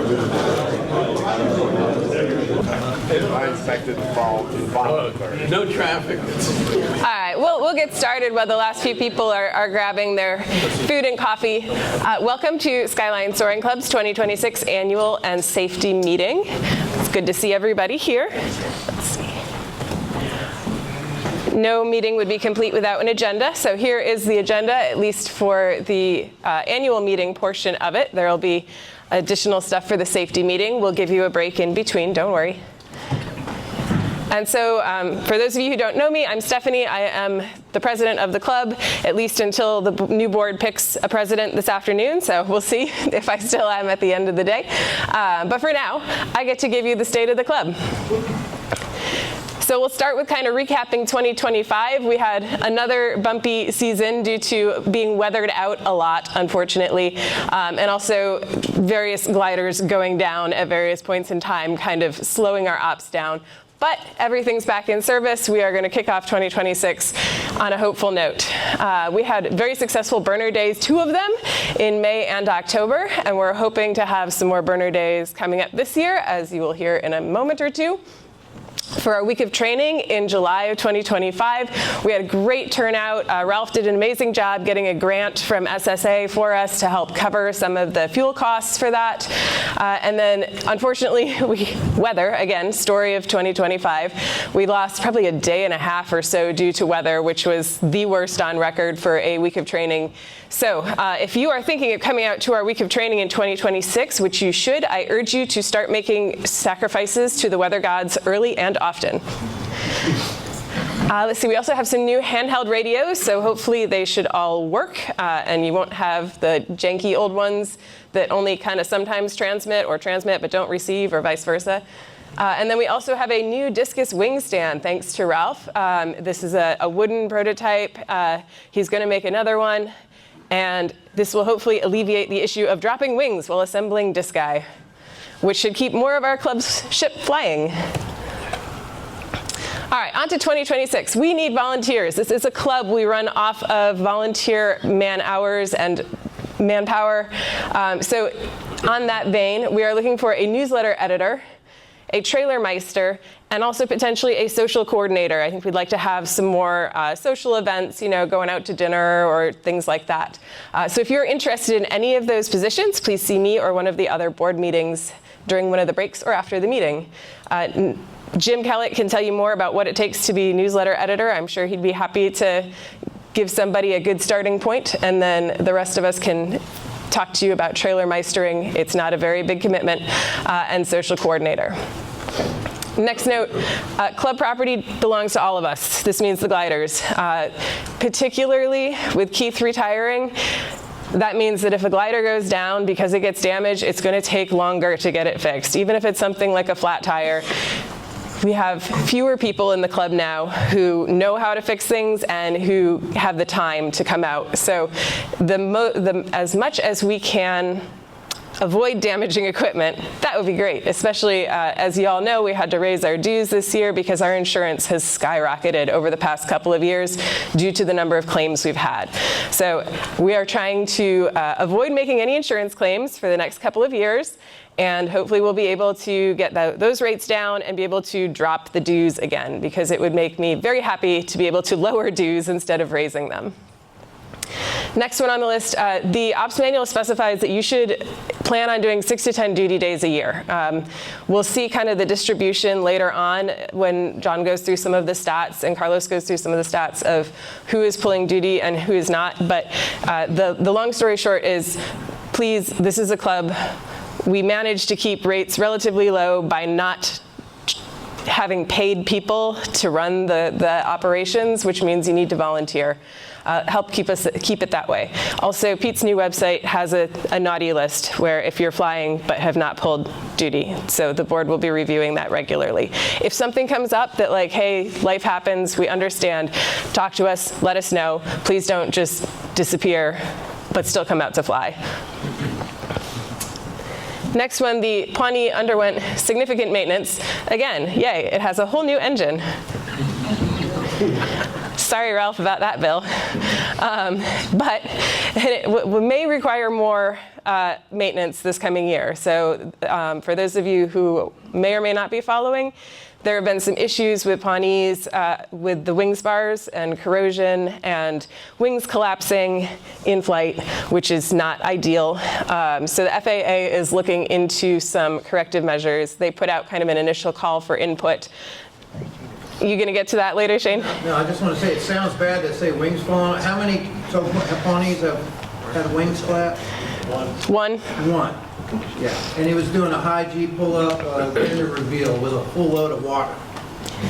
I expected to fall to the bottom. No traffic. All right, we'll get started while the last few people are grabbing their food and coffee. Welcome to Skyline Soaring Club's 2026 Annual and Safety Meeting. It's good to see everybody here. Let's see. No meeting would be complete without an agenda, so here is the agenda, at least for the annual meeting portion of it. There will be additional stuff for the safety meeting. We'll give you a break in between, don't worry. And so for those of you who don't know me, I'm Stephanie. I am the president of the club, at least until the new board picks a president this afternoon. So we'll see if I still am at the end of the day. But for now, I get to give you the state of the club. So we'll start with kind of recapping 2025. We had another bumpy season due to being weathered out a lot, unfortunately, and also various gliders going down at various points in time, kind of slowing our ops down. But everything's back in service. We are going to kick off 2026 on a hopeful note. We had very successful burner days, 2 of them in May and October, and we're hoping to have some more burner days coming up this year, as you will hear in a moment or two. For our week of training in July of 2025, we had a great turnout. Ralph did an amazing job getting a grant from SSA for us to help cover some of the fuel costs for that. And then, unfortunately, weather, again, story of 2025. We lost probably a day and a half or so due to weather, which was the worst on record for a week of training. So if you are thinking of coming out to our week of training in 2026, which you should, I urge you to start making sacrifices to the weather gods early and often. Let's see, we also have some new handheld radios, so hopefully they should all work, and you won't have the janky old ones that only kind of sometimes transmit but don't receive, or vice versa. And then we also have a new discus wing stand, thanks to Ralph. This is a wooden prototype. He's going to make another one. And this will hopefully alleviate the issue of dropping wings while assembling disci, which should keep more of our club's ship flying. All right, on to 2026. We need volunteers. This is a club we run off of volunteer man hours and manpower. So on that vein, we are looking for a newsletter editor, a trailer meister, and also potentially a social coordinator. I think we'd like to have some more social events, going out to dinner or things like that. So if you're interested in any of those positions, please see me or one of the other board meetings during one of the breaks or after the meeting. Jim Kellett can tell you more about what it takes to be newsletter editor. I'm sure he'd be happy to give somebody a good starting point, and then the rest of us can talk to you about trailer meistering. It's not a very big commitment, and social coordinator. Next note, club property belongs to all of us. This means the gliders. Particularly with Keith retiring, that means that if a glider goes down because it gets damaged, it's going to take longer to get it fixed. Even if it's something like a flat tire, we have fewer people in the club now who know how to fix things and who have the time to come out. So as much as we can avoid damaging equipment, that would be great. Especially, as you all know, we had to raise our dues this year because our insurance has skyrocketed over the past couple of years due to the number of claims we've had. So we are trying to avoid making any insurance claims for the next couple of years, and hopefully we'll be able to get those rates down and be able to drop the dues again, because it would make me very happy to be able to lower dues instead of raising them. Next one on the list, the ops manual specifies that you should plan on doing 6 to 10 duty days a year. We'll see kind of the distribution later on when John goes through some of the stats and Carlos goes through some of the stats of who is pulling duty and who is not. But the long story short is, please, this is a club. We managed to keep rates relatively low by not having paid people to run the operations, which means you need to volunteer. Help keep it that way. Also, Pete's new website has a naughty list where if you're flying but have not pulled duty, so the board will be reviewing that regularly. If something comes up that like, hey, life happens, we understand, talk to us, let us know. Please don't just disappear, but still come out to fly. Next one, the Pawnee underwent significant maintenance. Again, yay, it has a whole new engine. Sorry, Ralph, about that bill. But it may require more maintenance this coming year. So for those of you who may or may not be following, there have been some issues with Pawnees with the wing spars and corrosion and wings collapsing in flight, which is not ideal. So the FAA is looking into some corrective measures. They put out kind of an initial call for input. You going to get to that later, Shane? No, I just want to say it sounds bad to say wings falling. How many Pawnees have had wings collapse? One. One. Yeah, and he was doing a high G pull-up in the reveal with a full load of water.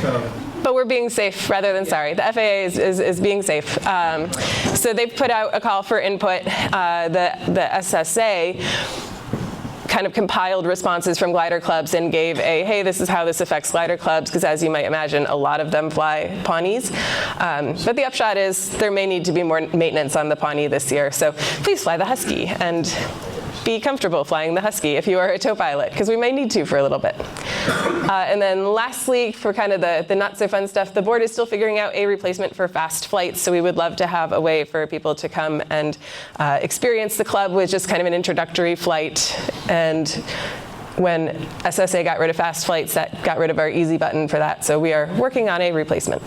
So. But we're being safe rather than sorry. The FAA is being safe. So they've put out a call for input. The SSA kind of compiled responses from glider clubs and gave a, hey, this is how this affects glider clubs, because as you might imagine, a lot of them fly Pawnees. But the upshot is there may need to be more maintenance on the Pawnee this year. So please fly the Husky and be comfortable flying the Husky if you are a tow pilot, because we may need to for a little bit. And then lastly, for kind of the not so fun stuff, the board is still figuring out a replacement for fast flights. So we would love to have a way for people to come and experience the club with just kind of an introductory flight. And when SSA got rid of fast flights, that got rid of our easy button for that. So we are working on a replacement.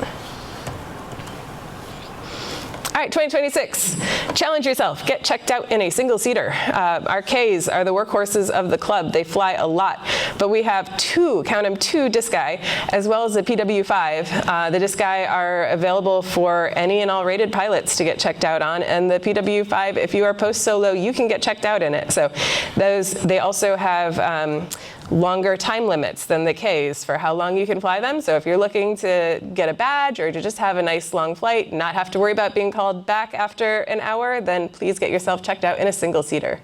All right, 2026, challenge yourself. Get checked out in a single-seater. Our Ks are the workhorses of the club. They fly a lot, but we have two, count them, two Disci, as well as a PW5. The Disci are available for any and all rated pilots to get checked out on, and the PW5, if you are post-solo, you can get checked out in it. So they also have longer time limits than the Ks for how long you can fly them. So if you're looking to get a badge or to just have a nice long flight, not have to worry about being called back after an hour, then please get yourself checked out in a single-seater.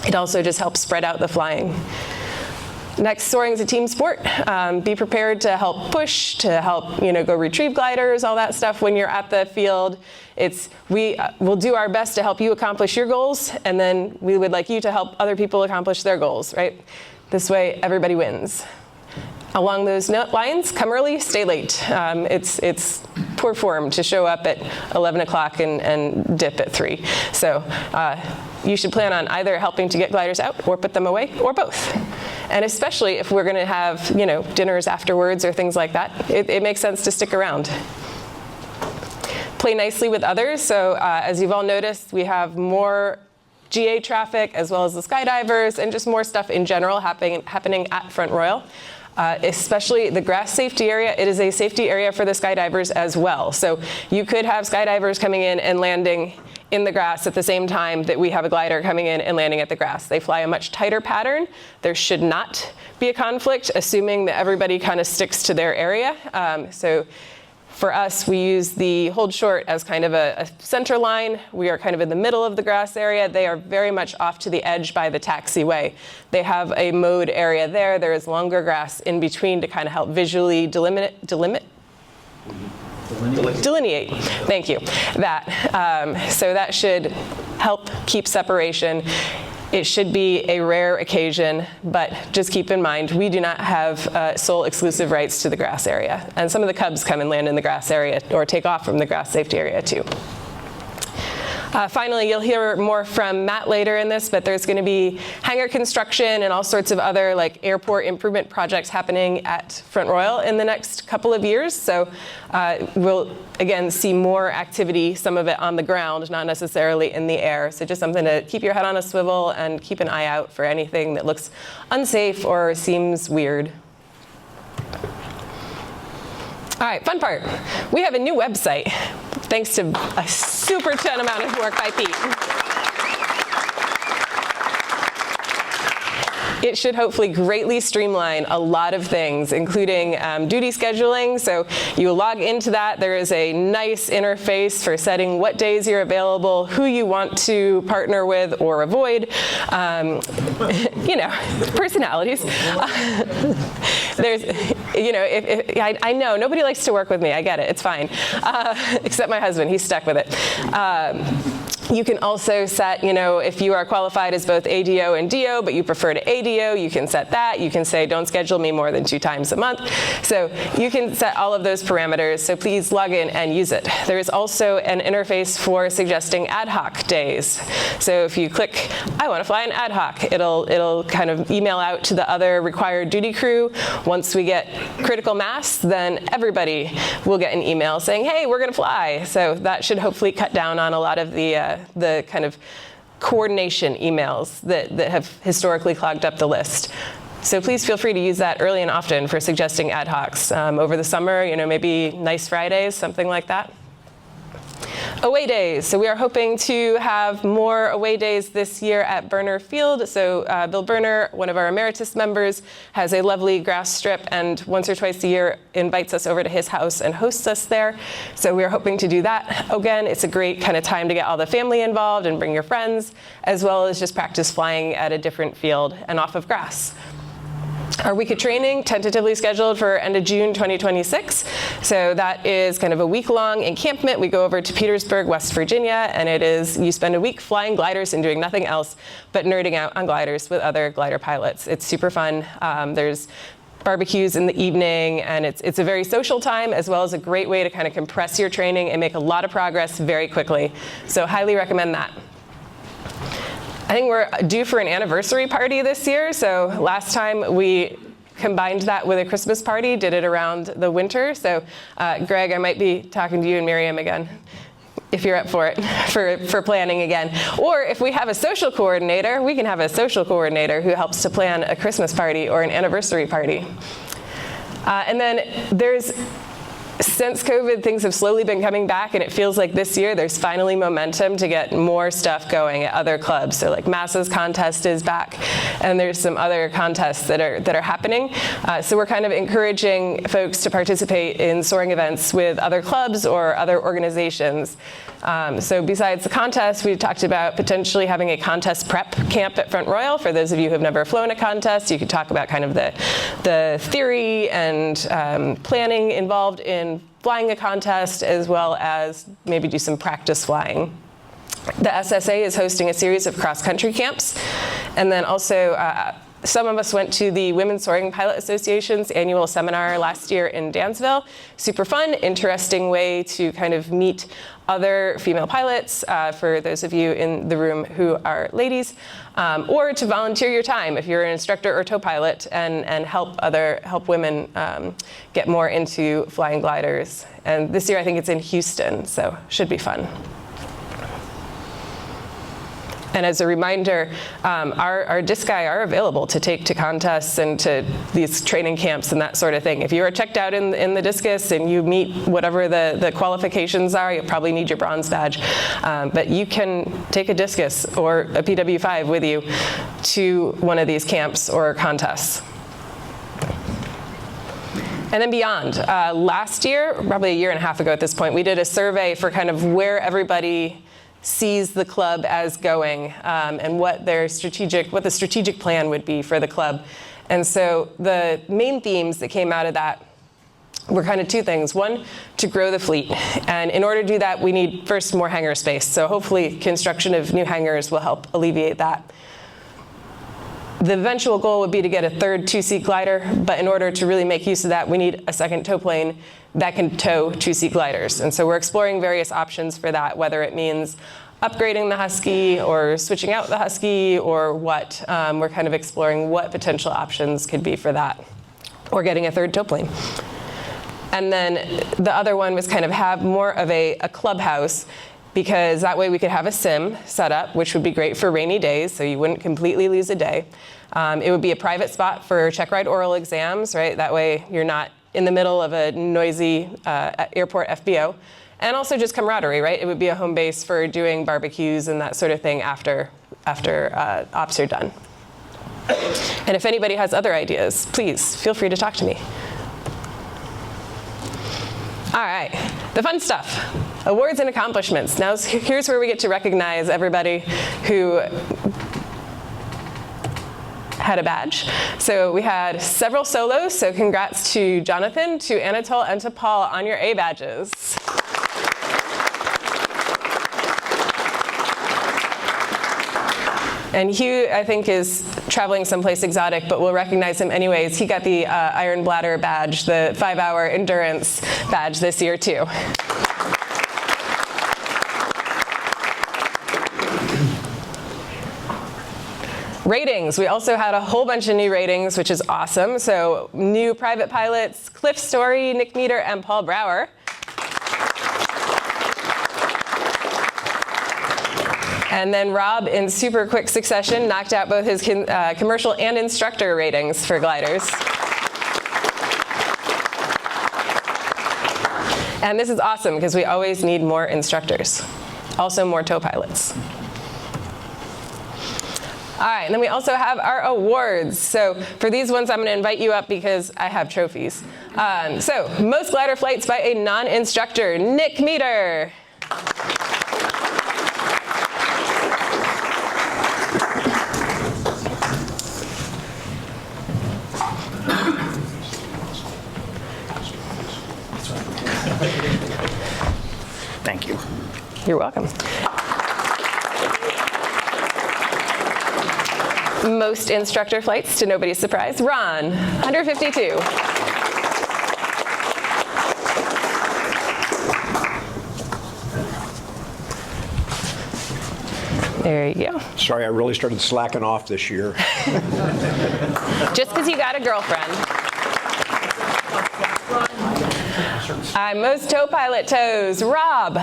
It also just helps spread out the flying. Next, soaring is a team sport. Be prepared to help push, to help go retrieve gliders, all that stuff when you're at the field. We will do our best to help you accomplish your goals, and then we would like you to help other people accomplish their goals, right? This way, everybody wins. Along those lines, come early, stay late. It's poor form to show up at 11 o'clock and dip at 3. So you should plan on either helping to get gliders out or put them away, or both. And especially if we're going to have dinners afterwards or things like that, it makes sense to stick around. Play nicely with others. So as you've all noticed, we have more GA traffic, as well as the skydivers, and just more stuff in general happening at Front Royal. Especially the grass safety area. It is a safety area for the skydivers as well. So you could have skydivers coming in and landing in the grass at the same time that we have a glider coming in and landing at the grass. They fly a much tighter pattern. There should not be a conflict, assuming that everybody kind of sticks to their area. So for us, we use the hold short as kind of a center line. We are kind of in the middle of the grass area. They are very much off to the edge by the taxiway. They have a mode area there. There is longer grass in between to kind of help visually delineate. Thank you. So that should help keep separation. It should be a rare occasion, but just keep in mind, we do not have sole exclusive rights to the grass area. And some of the Cubs come and land in the grass area or take off from the grass safety area too. Finally, you'll hear more from Matt later in this, but there's going to be hangar construction and all sorts of other airport improvement projects happening at Front Royal in the next couple of years. So we'll, again, see more activity, some of it on the ground, not necessarily in the air. So just something to keep your head on a swivel and keep an eye out for anything that looks unsafe or seems weird. All right, fun part. We have a new website, thanks to a super ton amount of work by Pete. It should hopefully greatly streamline a lot of things, including duty scheduling. So you log into that. There is a nice interface for setting what days you're available, who you want to partner with or avoid. Personalities. There's, I know nobody likes to work with me. I get it. It's fine, except my husband. He's stuck with it. You can also set, if you are qualified as both ADO and DO, but you prefer to ADO, you can set that. You can say, don't schedule me more than 2 times a month. So you can set all of those parameters, so please log in and use it. There is also an interface for suggesting ad hoc days. So if you click, I want to fly an ad hoc, it'll kind of email out to the other required duty crew. Once we get critical mass, then everybody will get an email saying, hey, we're going to fly. So that should hopefully cut down on a lot of the kind of coordination emails that have historically clogged up the list. So please feel free to use that early and often for suggesting ad hocs. Over the summer, maybe nice Fridays, something like that. Away days. So we are hoping to have more away days this year at Berner Field. So Bill Berner, one of our emeritus members, has a lovely grass strip and once or twice a year invites us over to his house and hosts us there. So we are hoping to do that. Again, it's a great kind of time to get all the family involved and bring your friends, as well as just practice flying at a different field and off of grass. Our week of training, tentatively scheduled for end of June 2026. So that is kind of a week-long encampment. We go over to Petersburg, West Virginia, and you spend a week flying gliders and doing nothing else but nerding out on gliders with other glider pilots. It's super fun. There's barbecues in the evening, and it's a very social time, as well as a great way to kind of compress your training and make a lot of progress very quickly. So highly recommend that. I think we're due for an anniversary party this year. So last time we combined that with a Christmas party, did it around the winter. So Greg, I might be talking to you and Miriam again, if you're up for it, for planning again. Or if we have a social coordinator, we can have a social coordinator who helps to plan a Christmas party or an anniversary party. And then since COVID, things have slowly been coming back, and it feels like this year there's finally momentum to get more stuff going at other clubs. So like Massa's contest is back, and there's some other contests that are happening. So we're kind of encouraging folks to participate in soaring events with other clubs or other organizations. So besides the contest, we talked about potentially having a contest prep camp at Front Royal. For those of you who have never flown a contest, you could talk about kind of the theory and planning involved in flying a contest, as well as maybe do some practice flying. The SSA is hosting a series of cross-country camps, and then also some of us went to the Women's Soaring Pilot Association's annual seminar last year in Dansville. Super fun, interesting way to kind of meet other female pilots, for those of you in the room who are ladies, or to volunteer your time if you're an instructor or tow pilot and help women get more into flying gliders. And this year I think it's in Houston, so should be fun. And as a reminder, our disci are available to take to contests and to these training camps and that sort of thing. If you are checked out in the discus and you meet whatever the qualifications are, you'll probably need your bronze badge. But you can take a discus or a PW5 with you to one of these camps or contests. And then beyond, last year, probably a year and a half ago at this point, we did a survey for kind of where everybody sees the club as going, and what the strategic plan would be for the club. And so the main themes that came out of that were kind of two things. One, to grow the fleet. And in order to do that, we need first more hangar space. So hopefully construction of new hangars will help alleviate that. The eventual goal would be to get a third 2-seat glider, but in order to really make use of that, we need a second tow plane that can tow 2-seat gliders. And so we're exploring various options for that, whether it means upgrading the Husky or switching out the Husky or what. We're kind of exploring what potential options could be for that, or getting a third tow plane. And then the other one was kind of have more of a clubhouse, because that way we could have a sim set up, which would be great for rainy days, so you wouldn't completely lose a day. It would be a private spot for check ride oral exams, right? That way you're not in the middle of a noisy airport FBO. And also just camaraderie, right? It would be a home base for doing barbecues and that sort of thing after ops are done. And if anybody has other ideas, please feel free to talk to me. All right, the fun stuff. Awards and accomplishments. Now here's where we get to recognize everybody who had a badge. So we had several solos, so congrats to Jonathan, to Anatole, and to Paul on your A badges. And Hugh, I think, is traveling someplace exotic, but we'll recognize him anyways. He got the Iron Bladder badge, the 5-hour endurance badge this year, too. Ratings. We also had a whole bunch of new ratings, which is awesome. So new private pilots, Cliff Story, Nick Meter, and Paul Brower. And then Rob, in super quick succession, knocked out both his commercial and instructor ratings for gliders. And this is awesome, because we always need more instructors. Also more tow pilots. All right, and then we also have our awards. So for these ones, I'm going to invite you up because I have trophies. So most glider flights by a non-instructor, Nick Meter. Thank you. You're welcome. Most instructor flights, to nobody's surprise, Ron, 152. There you go. Sorry, I really started slacking off this year. Just because you got a girlfriend. Most tow pilot tows, Rob.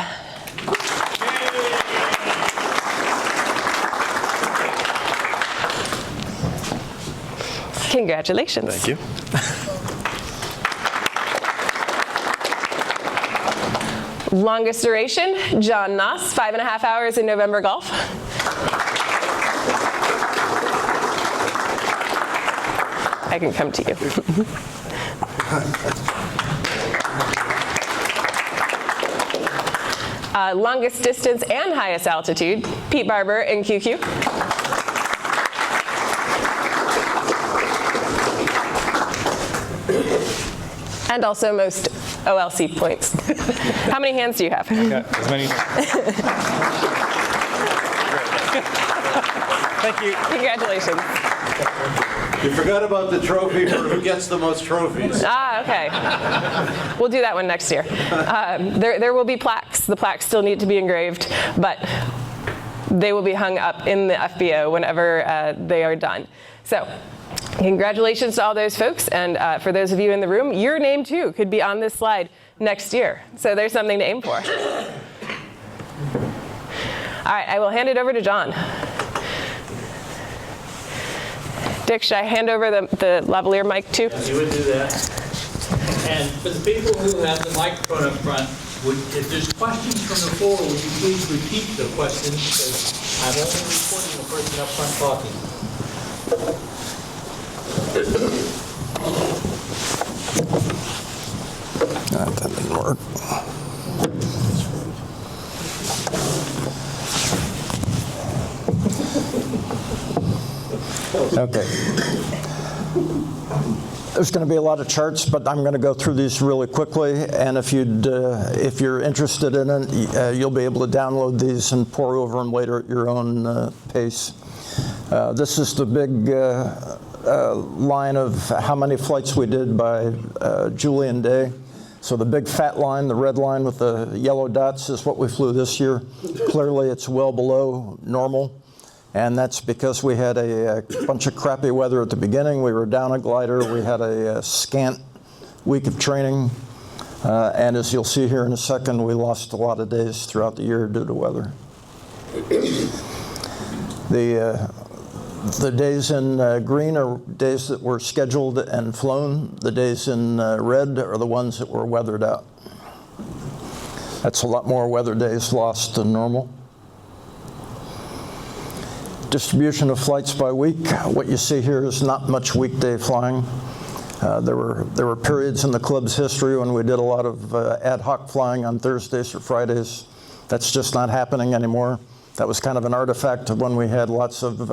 Congratulations. Thank you. Longest duration, John Noss, 5.5 hours in November Gulf. I can come to you. Longest distance and highest altitude, Pete Barber in QQ. And also most OLC points. How many hands do you have? Got as many. Thank you. Congratulations. You forgot about the trophy for who gets the most trophies. Ah, okay. We'll do that one next year. There will be plaques. The plaques still need to be engraved, but they will be hung up in the FBO whenever they are done. So, congratulations to all those folks, and for those of you in the room, your name too could be on this slide next year. So there's something to aim for. All right, I will hand it over to John. Dick, should I hand over the lavalier mic too? You would do that. And for the people who have the microphone up front, if there's questions from the floor, would you please repeat the questions, because I'm only recording the person up front talking. That didn't work. Okay. There's going to be a lot of charts, but I'm going to go through these really quickly. And if you're interested in it, you'll be able to download these and pore over them later at your own pace. This is the big line of how many flights we did by Julian Day. So the big fat line, the red line with the yellow dots, is what we flew this year. Clearly, it's well below normal. And that's because we had a bunch of crappy weather at the beginning. We were down a glider. We had a scant week of training. And as you'll see here in a second, we lost a lot of days throughout the year due to weather. The days in green are days that were scheduled and flown. The days in red are the ones that were weathered out. That's a lot more weather days lost than normal. Distribution of flights by week. What you see here is not much weekday flying. There were periods in the club's history when we did a lot of ad hoc flying on Thursdays or Fridays. That's just not happening anymore. That was kind of an artifact of when we had lots of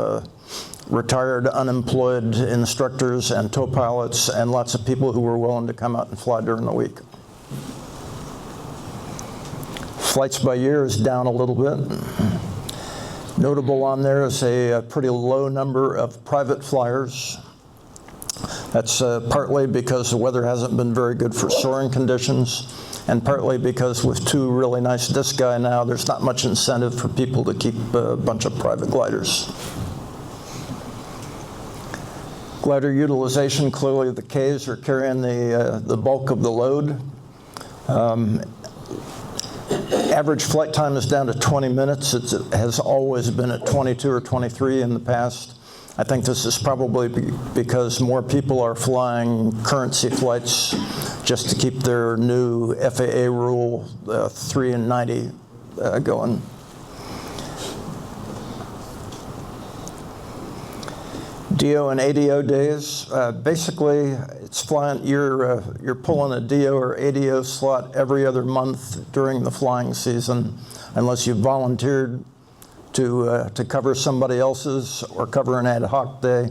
retired, unemployed instructors and tow pilots and lots of people who were willing to come out and fly during the week. Flights by year is down a little bit. Notable on there is a pretty low number of private flyers. That's partly because the weather hasn't been very good for soaring conditions, and partly because with 2 really nice disc guy now, there's not much incentive for people to keep a bunch of private gliders. Glider utilization, clearly the Ks are carrying the bulk of the load. Average flight time is down to 20 minutes. It has always been at 22 or 23 in the past. I think this is probably because more people are flying currency flights just to keep their new FAA rule 3 and 90 going. DO and ADO days, basically it's flying, you're pulling a DO or ADO slot every other month during the flying season unless you volunteered to cover somebody else's or cover an ad hoc day,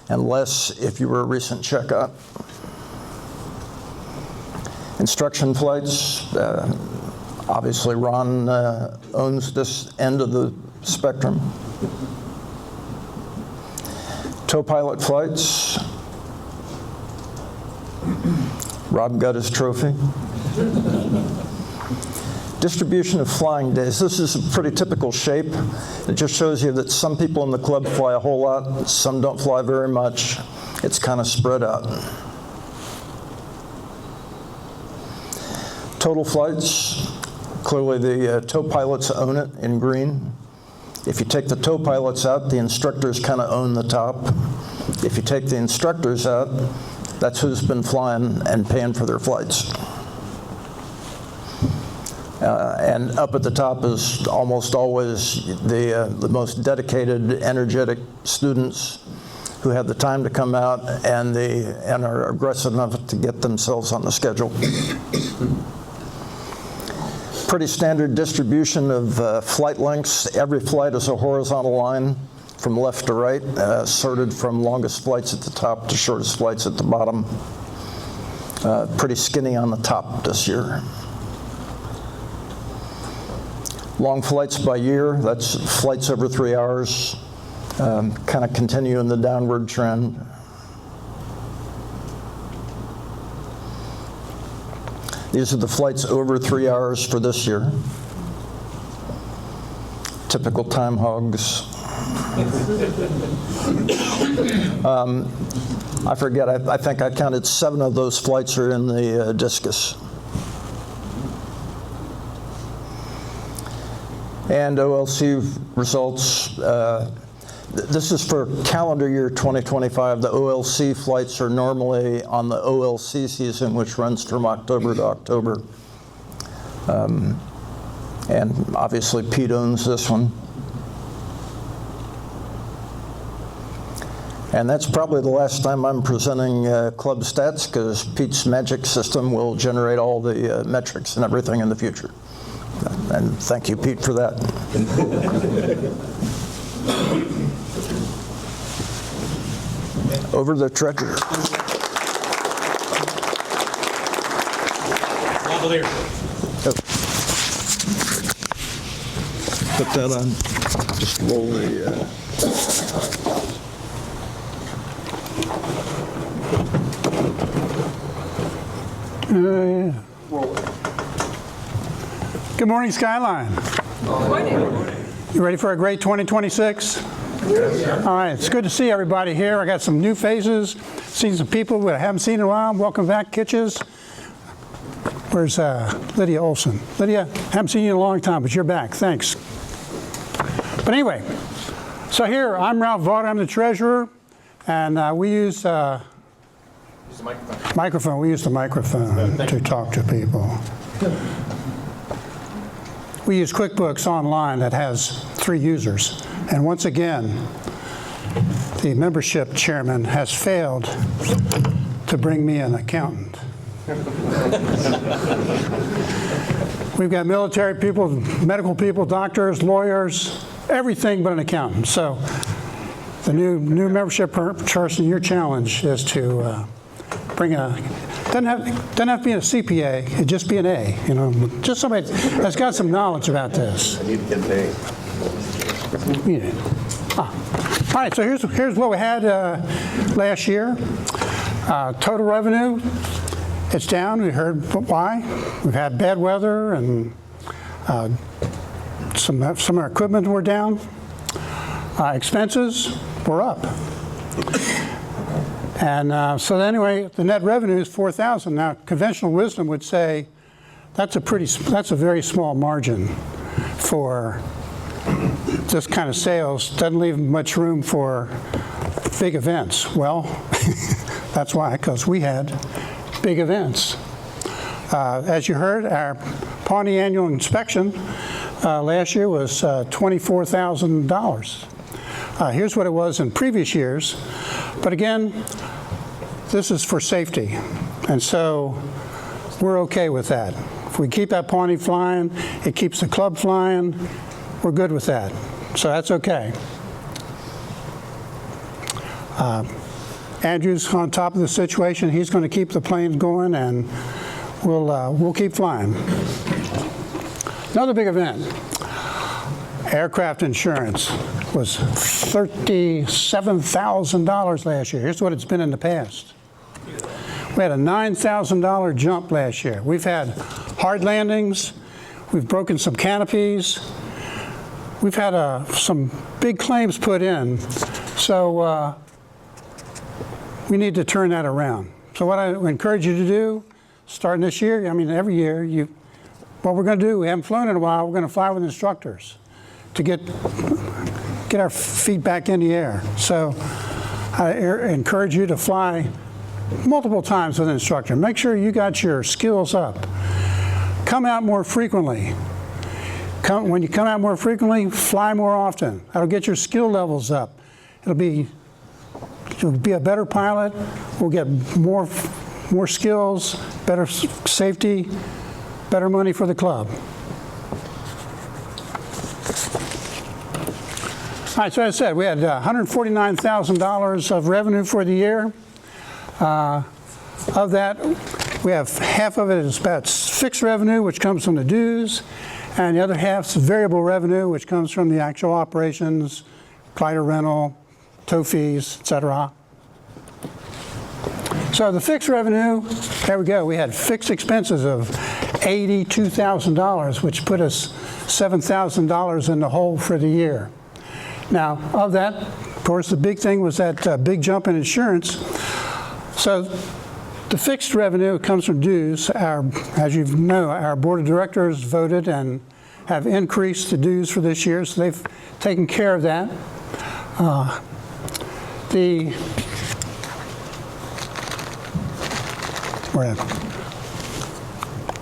unless if you were a recent checkout. Instruction flights, obviously Ron owns this end of the spectrum. Tow pilot flights, Rob got his trophy. Distribution of flying days. This is a pretty typical shape. It just shows you that some people in the club fly a whole lot, some don't fly very much. It's kind of spread out. Total flights, clearly the tow pilots own it in green. If you take the tow pilots out, the instructors kind of own the top. If you take the instructors out, that's who's been flying and paying for their flights. And up at the top is almost always the most dedicated, energetic students who have the time to come out and are aggressive enough to get themselves on the schedule. Pretty standard distribution of flight lengths. Every flight is a horizontal line from left to right, sorted from longest flights at the top to shortest flights at the bottom. Pretty skinny on the top this year. Long flights by year, that's flights over 3 hours, kind of continue in the downward trend. These are the flights over 3 hours for this year. Typical time hogs. I forget, I think I counted 7 of those flights are in the discus. And OLC results, this is for calendar year 2025. The OLC flights are normally on the OLC season, which runs from October to October. And obviously Pete owns this one. And that's probably the last time I'm presenting club stats, because Pete's magic system will generate all the metrics and everything in the future. And thank you, Pete, for that. Over the treasurer. Lavalier. Oh. Put that on. Just roll the. Yeah. Good morning, Skyline. Good morning. You ready for a great 2026? Yes. All right, it's good to see everybody here. I got some new faces, seen some people that I haven't seen in a while. Welcome back, Kitches. Where's Lydia Olson? Lydia, haven't seen you in a long time, but you're back. Thanks. But anyway, so here, I'm Ralph Vaughn. I'm the treasurer, and we use microphone. We use the microphone to talk to people. We use QuickBooks Online that has 3 users. And once again, the membership chairman has failed to bring me an accountant. We've got military people, medical people, doctors, lawyers, everything but an accountant. So the new membership person, your challenge is to bring doesn't have to be a CPA, it'd just be an A, just somebody that's got some knowledge about this. I need to get paid. Yeah. All right, so here's what we had last year. Total revenue, it's down. We heard why. We've had bad weather and some of our equipment were down. Expenses were up. And so anyway, the net revenue is $4,000. Now, conventional wisdom would say that's a very small margin for this kind of sales. Doesn't leave much room for big events. Well, that's why, because we had big events. As you heard, our Pawnee annual inspection last year was $24,000. Here's what it was in previous years. But again, this is for safety. And so we're okay with that. If we keep that Pawnee flying, it keeps the club flying, we're good with that. So that's okay. Andrew's on top of the situation. He's going to keep the planes going, and we'll keep flying. Another big event. Aircraft insurance was $37,000 last year. Here's what it's been in the past. We had a $9,000 jump last year. We've had hard landings. We've broken some canopies. We've had some big claims put in. So we need to turn that around. So what I encourage you to do, starting this year, I mean every year, what we're going to do, we haven't flown in a while, we're going to fly with instructors to get our feet back in the air. So I encourage you to fly multiple times with an instructor. Make sure you got your skills up. Come out more frequently. When you come out more frequently, fly more often. That'll get your skill levels up. You'll be a better pilot. We'll get more skills, better safety, better money for the club. All right, so as I said, we had $149,000 of revenue for the year. Of that, we have half of it is about fixed revenue, which comes from the dues, and the other half is variable revenue, which comes from the actual operations, glider rental, tow fees, etc. So the fixed revenue, there we go. We had fixed expenses of $82,000, which put us $7,000 in the hole for the year. Now, of that, of course, the big thing was that big jump in insurance. So the fixed revenue comes from dues. As you know, our board of directors voted and have increased the dues for this year, so they've taken care of that. Where I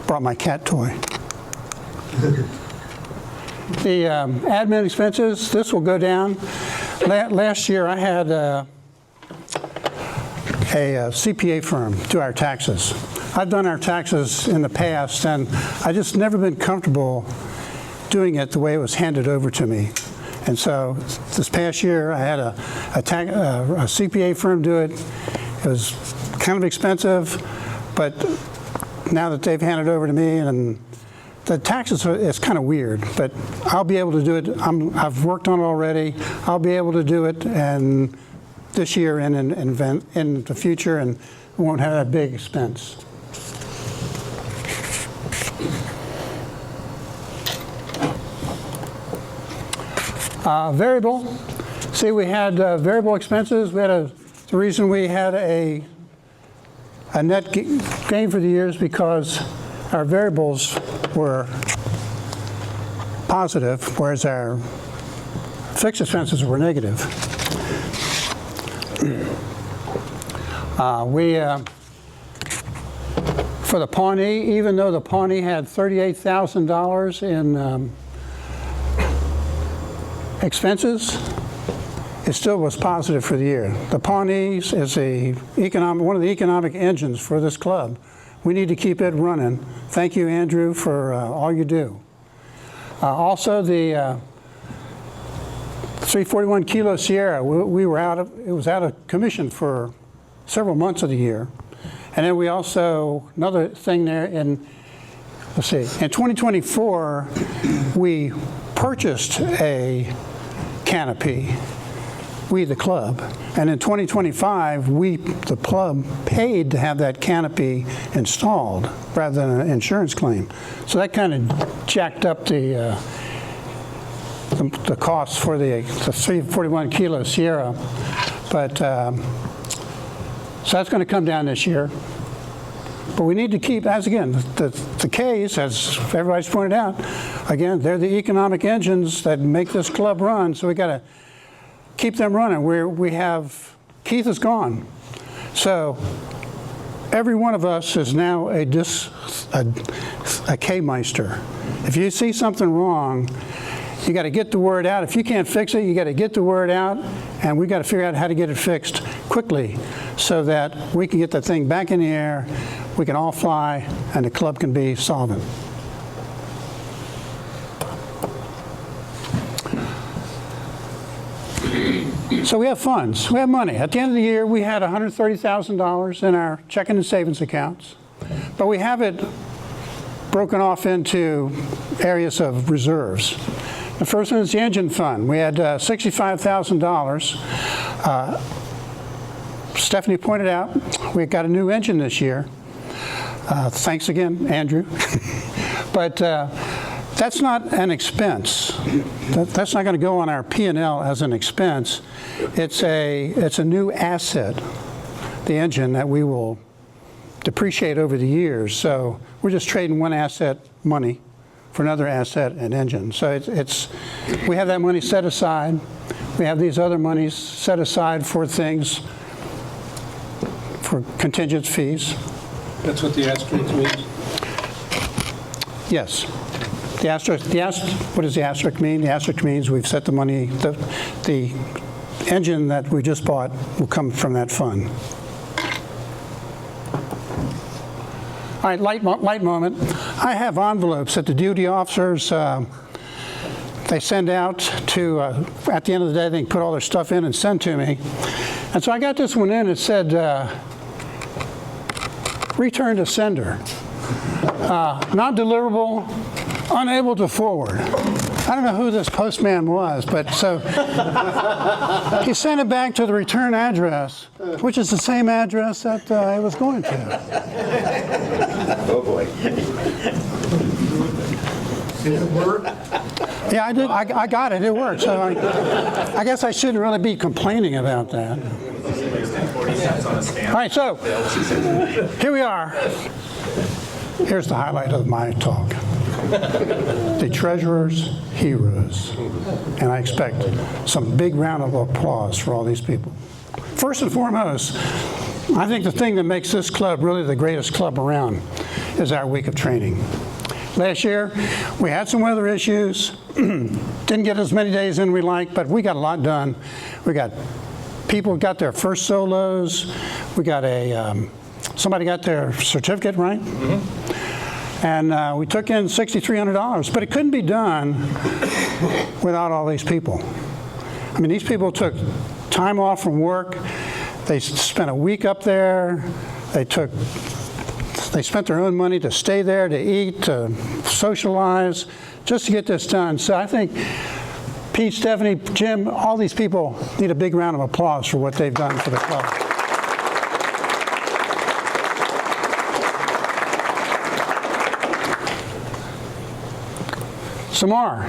brought my cat toy. The admin expenses, this will go down. Last year I had a CPA firm do our taxes. I've done our taxes in the past, and I just never been comfortable doing it the way it was handed over to me. And so this past year I had a CPA firm do it. It was kind of expensive, but now that they've handed it over to me, and the taxes, it's kind of weird, but I'll be able to do it. I've worked on it already. I'll be able to do it, and this year and in the future, and won't have that big expense. Variable. See, we had variable expenses. We had the reason we had a net gain for the years because our variables were positive, whereas our fixed expenses were negative. For the Pawnee, even though the Pawnee had $38,000 in expenses, it still was positive for the year. The Pawnee is one of the economic engines for this club. We need to keep it running. Thank you, Andrew, for all you do. Also, the 341 Kilo Sierra, it was out of commission for several months of the year. And then we also, another thing there, in 2024, we purchased a canopy, we the club, and in 2025, we, the club, paid to have that canopy installed rather than an insurance claim. So that kind of jacked up the cost for the 341 kilo Sierra, but so that's going to come down this year. But we need to keep, as again, the Ks, as everybody's pointed out, again, they're the economic engines that make this club run, so we got to keep them running. We have, Keith is gone. So every one of us is now a K-meister. If you see something wrong, you got to get the word out. If you can't fix it, you got to get the word out, and we got to figure out how to get it fixed quickly so that we can get the thing back in the air, we can all fly, and the club can be solvent. So we have funds, we have money. At the end of the year, we had $130,000 in our checking and savings accounts, but we have it broken off into areas of reserves. The first one is the engine fund. We had $65,000. Stephanie pointed out we got a new engine this year. Thanks again, Andrew. But that's not an expense. That's not going to go on our P&L as an expense. It's a new asset, the engine, that we will depreciate over the years. So we're just trading one asset, money, for another asset, an engine. So we have that money set aside. We have these other monies set aside for things, for contingent fees. That's what the asterisk means? Yes. What does the asterisk mean? The asterisk means we've set the money, the engine that we just bought will come from that fund. All right, light moment. I have envelopes that the duty officers, they send out to, at the end of the day, they can put all their stuff in and send to me. And so I got this one in, it said, return to sender. Not deliverable, unable to forward. I don't know who this postman was, but so he sent it back to the return address, which is the same address that it was going to. Oh, boy. Did it work? Yeah, I did. I got it. It worked. So I guess I shouldn't really be complaining about that. All right, so here we are. Here's the highlight of my talk. The treasurer's heroes. And I expect some big round of applause for all these people. First and foremost, I think the thing that makes this club really the greatest club around is our week of training. Last year, we had some weather issues. Didn't get as many days in we liked, but we got a lot done. We got people got their first solos. We got somebody got their certificate, right? Mm-hmm. And we took in $6,300, but it couldn't be done without all these people. I mean, these people took time off from work. They spent a week up there. They spent their own money to stay there, to eat, to socialize, just to get this done. So I think Pete, Stephanie, Jim, all these people need a big round of applause for what they've done for the club. Some more.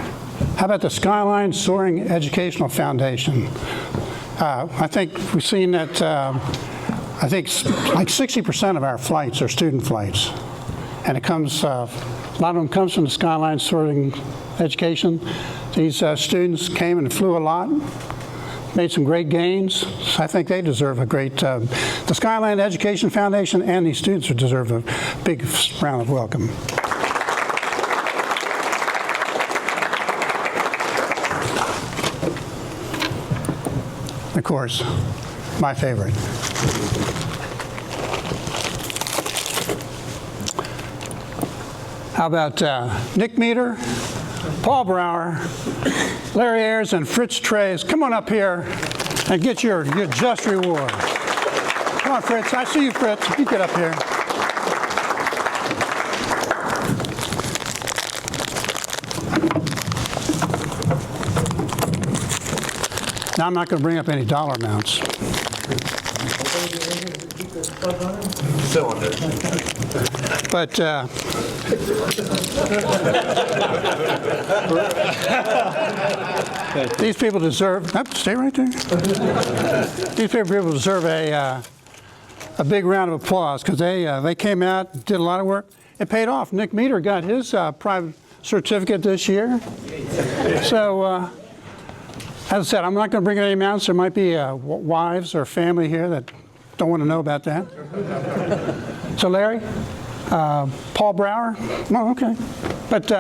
How about the Skyline Soaring Educational Foundation? I think we've seen that I think like 60% of our flights are student flights. And it comes, a lot of them comes from the Skyline Soaring Education. These students came and flew a lot, made some great gains. So I think they deserve a great, the Skyline Education Foundation and these students deserve a big round of welcome. Of course, my favorite. How about Nick Meter, Paul Brower, Larry Ayers, and Fritz Trays? Come on up here and get your just reward. Come on, Fritz. I see you, Fritz. You get up here. Now, I'm not going to bring up any dollar amounts. Cylinder. But these people deserve, stay right there. These people deserve a big round of applause because they came out, did a lot of work. It paid off. Nick Meter got his private certificate this year. So, as I said, I'm not going to bring any amounts. There might be wives or family here that don't want to know about that. So, Larry, Paul Brower, well, okay. But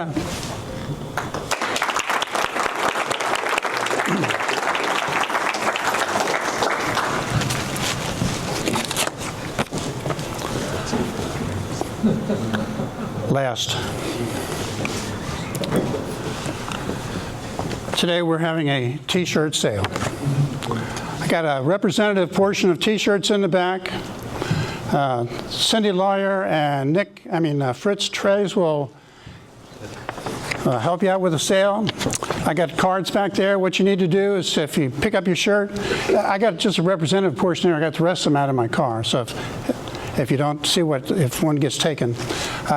last. Today we're having a t-shirt sale. I got a representative portion of t-shirts in the back. Cindy Lawyer and Fritz Trays will help you out with the sale. I got cards back there. What you need to do is if you pick up your shirt, I got just a representative portion there. I got the rest of them out of my car. So if you don't see if one gets taken,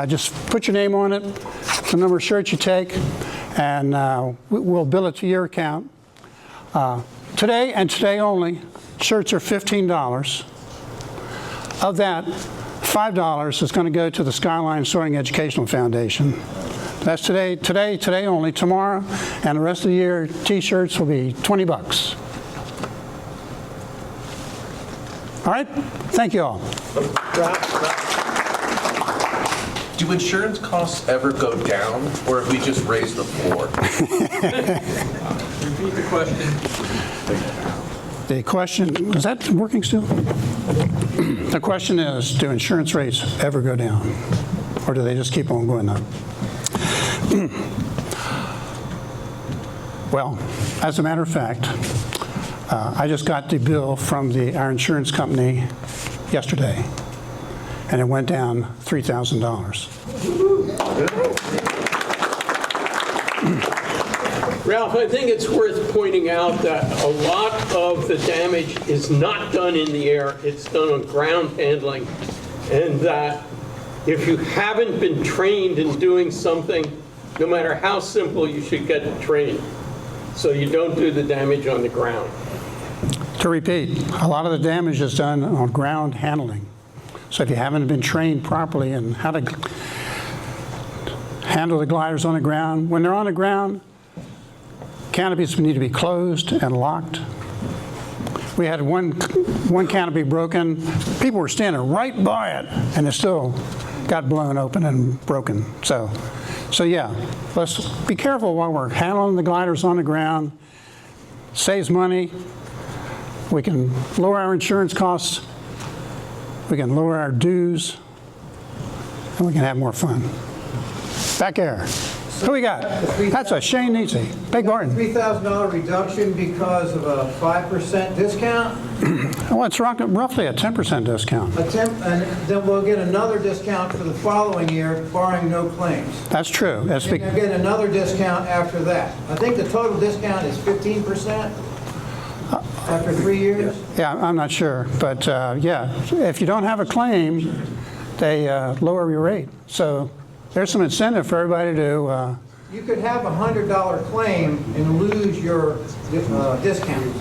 just put your name on it, the number of shirts you take, and we'll bill it to your account. Today and today only, shirts are $15. Of that, $5 is going to go to the Skyline Soaring Educational Foundation. That's today only. Tomorrow and the rest of the year, t-shirts will be $20. All right? Thank you all. Do insurance costs ever go down, or have we just raised the floor? Repeat the question. The question, is that working still? The question is, do insurance rates ever go down? Or do they just keep on going up? Well, as a matter of fact, I just got the bill from our insurance company yesterday, and it went down $3,000. Ralph, I think it's worth pointing out that a lot of the damage is not done in the air, it's done on ground handling, and that if you haven't been trained in doing something, no matter how simple, you should get trained, so you don't do the damage on the ground. To repeat, a lot of the damage is done on ground handling. So if you haven't been trained properly in how to handle the gliders on the ground, when they're on the ground, canopies need to be closed and locked. We had one canopy broken. People were standing right by it, and it still got blown open and broken. So yeah, let's be careful while we're handling the gliders on the ground. Saves money. We can lower our insurance costs. We can lower our dues, and we can have more fun. Back there. Who we got? That's a Shane Nietzsche. Beg pardon. $3,000 reduction because of a 5% discount? Well, it's roughly a 10% discount. And then we'll get another discount for the following year, barring no claims. That's true. And we'll get another discount after that. I think the total discount is 15% after 3 years? Yeah, I'm not sure. But yeah, if you don't have a claim, they lower your rate. So there's some incentive for everybody to... You could have a $100 claim and lose your discount,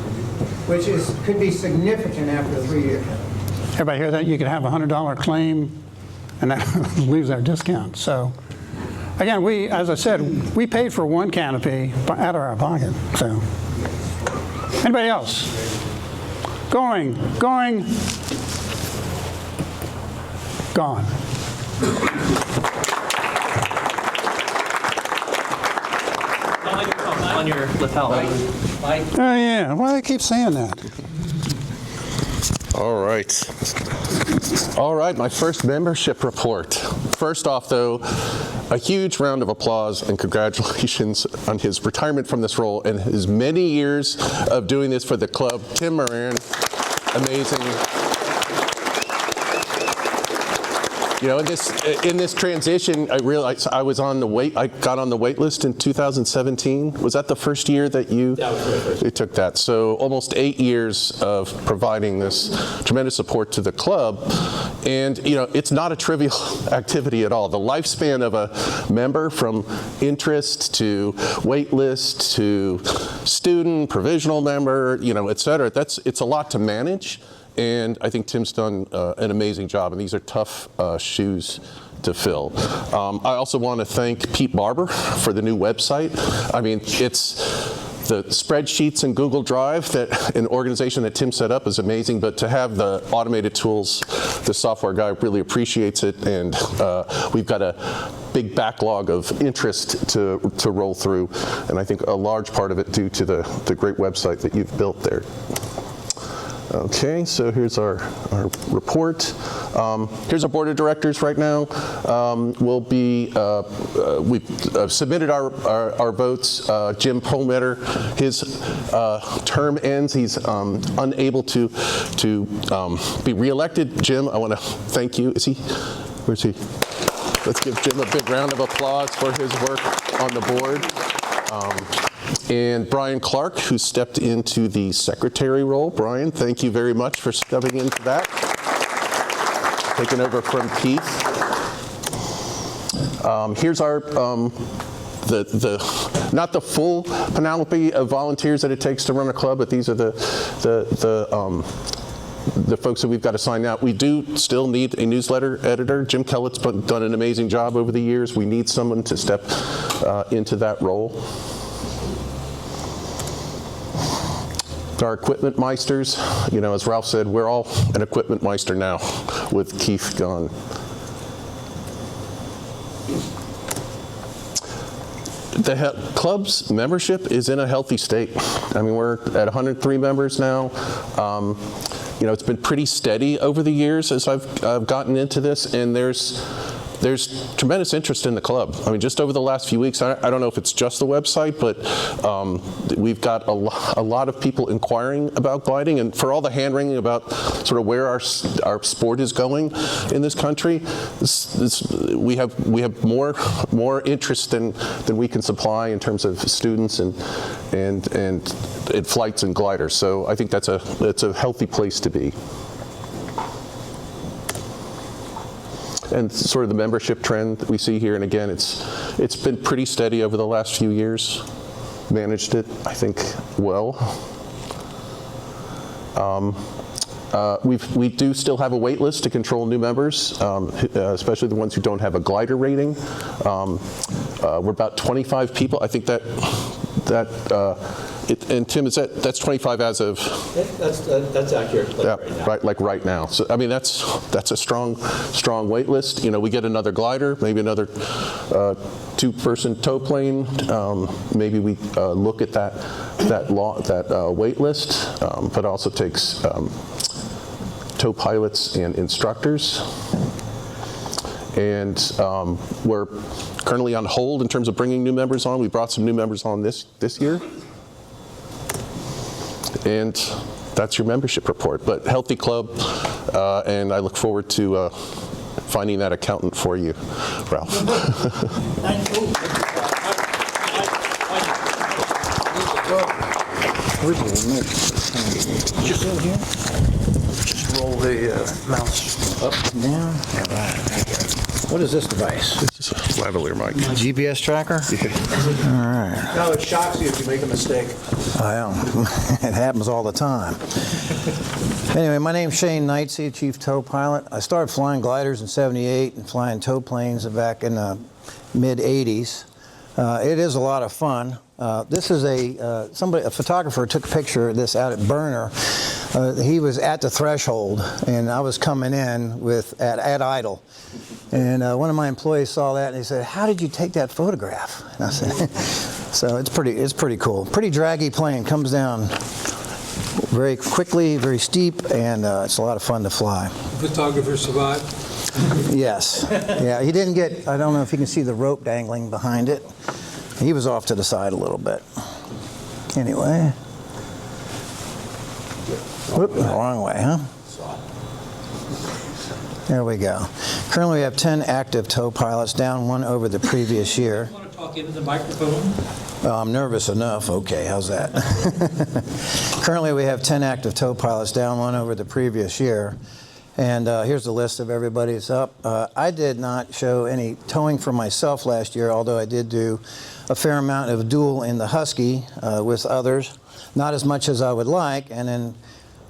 which could be significant after 3 years. Everybody hear that? You could have a $100 claim and that lose our discount. So again, as I said, we paid for one canopy out of our pocket. So anybody else? Going, gone. On your lapel. Oh yeah, why do I keep saying that? All right, my first membership report. First off, though, a huge round of applause and congratulations on his retirement from this role and his many years of doing this for the club. Tim Moran, amazing. You know, in this transition, I realized I got on the wait list in 2017. Was that the first year that you? That was my first. It took that. So almost 8 years of providing this tremendous support to the club. And, you know, it's not a trivial activity at all. The lifespan of a member from interest to wait list to student, provisional member, you know, et cetera, it's a lot to manage. And I think Tim's done an amazing job, and these are tough shoes to fill. I also want to thank Pete Barber for the new website. I mean, it's the spreadsheets in Google Drive that an organization that Tim set up is amazing, but to have the automated tools, the software guy really appreciates it, and we've got a big backlog of interest to roll through, and I think a large part of it due to the great website that you've built there. Okay, so here's our report. Here's our board of directors right now. We've submitted our votes. Jim Perlmutter, his term ends. He's unable to be reelected. Jim, I want to thank you. Is he? Where's he? Let's give Jim a big round of applause for his work on the board. And Brian Clark, who stepped into the secretary role. Brian, thank you very much for stepping into that. Taking over from Keith. Here's our, not the full panoply of volunteers that it takes to run a club, but these are the folks that we've got to sign out. We do still need a newsletter editor. Jim Kellett's done an amazing job over the years. We need someone to step into that role. Our equipment meisters, you know, as Ralph said, we're all an equipment meister now with Keith gone. The club's membership is in a healthy state. I mean, we're at 103 members now. You know, it's been pretty steady over the years as I've gotten into this, and there's tremendous interest in the club. I mean, just over the last few weeks, I don't know if it's just the website, but we've got a lot of people inquiring about gliding, and for all the hand-wringing about sort of where our sport is going in this country, we have more interest than we can supply in terms of students and flights and gliders. So I think that's a healthy place to be. And sort of the membership trend that we see here, and again, it's been pretty steady over the last few years. Managed it, I think, well. We do still have a wait list to control new members, especially the ones who don't have a glider rating. We're about 25 people. I think and Tim, that's 25 as of? That's accurate. Like right now. So I mean, that's a strong wait list. You know, we get another glider, maybe another two-person tow plane. Maybe we look at that wait list, but also takes tow pilots and instructors. And we're currently on hold in terms of bringing new members on. We brought some new members on this year. And that's your membership report. But healthy club, and I look forward to finding that accountant for you, Ralph. Just roll the mouse up and down. All right. What is this device? This is a lavalier mic. GPS tracker? Yeah. All right. No, it shocks you if you make a mistake. I am. It happens all the time. Anyway, my name's Shane Knightsey, Chief Tow Pilot. I started flying gliders in '78 and flying tow planes back in the mid-'80s. It is a lot of fun. This is a photographer took a picture of this out at Burner. He was at the threshold, and I was coming in at idle. And one of my employees saw that, and he said, "How did you take that photograph?" And I said, "So it's pretty cool. Pretty draggy plane, comes down very quickly, very steep, and it's a lot of fun to fly." Photographer survived? Yes. Yeah, he didn't get, I don't know if you can see the rope dangling behind it. He was off to the side a little bit. Anyway. Whoop, wrong way, huh? There we go. Currently, we have 10 active tow pilots, down one over the previous year. Want to talk into the microphone? I'm nervous enough. Okay, how's that? Currently, we have 10 active tow pilots, down one over the previous year. And here's the list of everybody that's up. I did not show any towing for myself last year, although I did do a fair amount of dual in the Husky with others. Not as much as I would like. And then,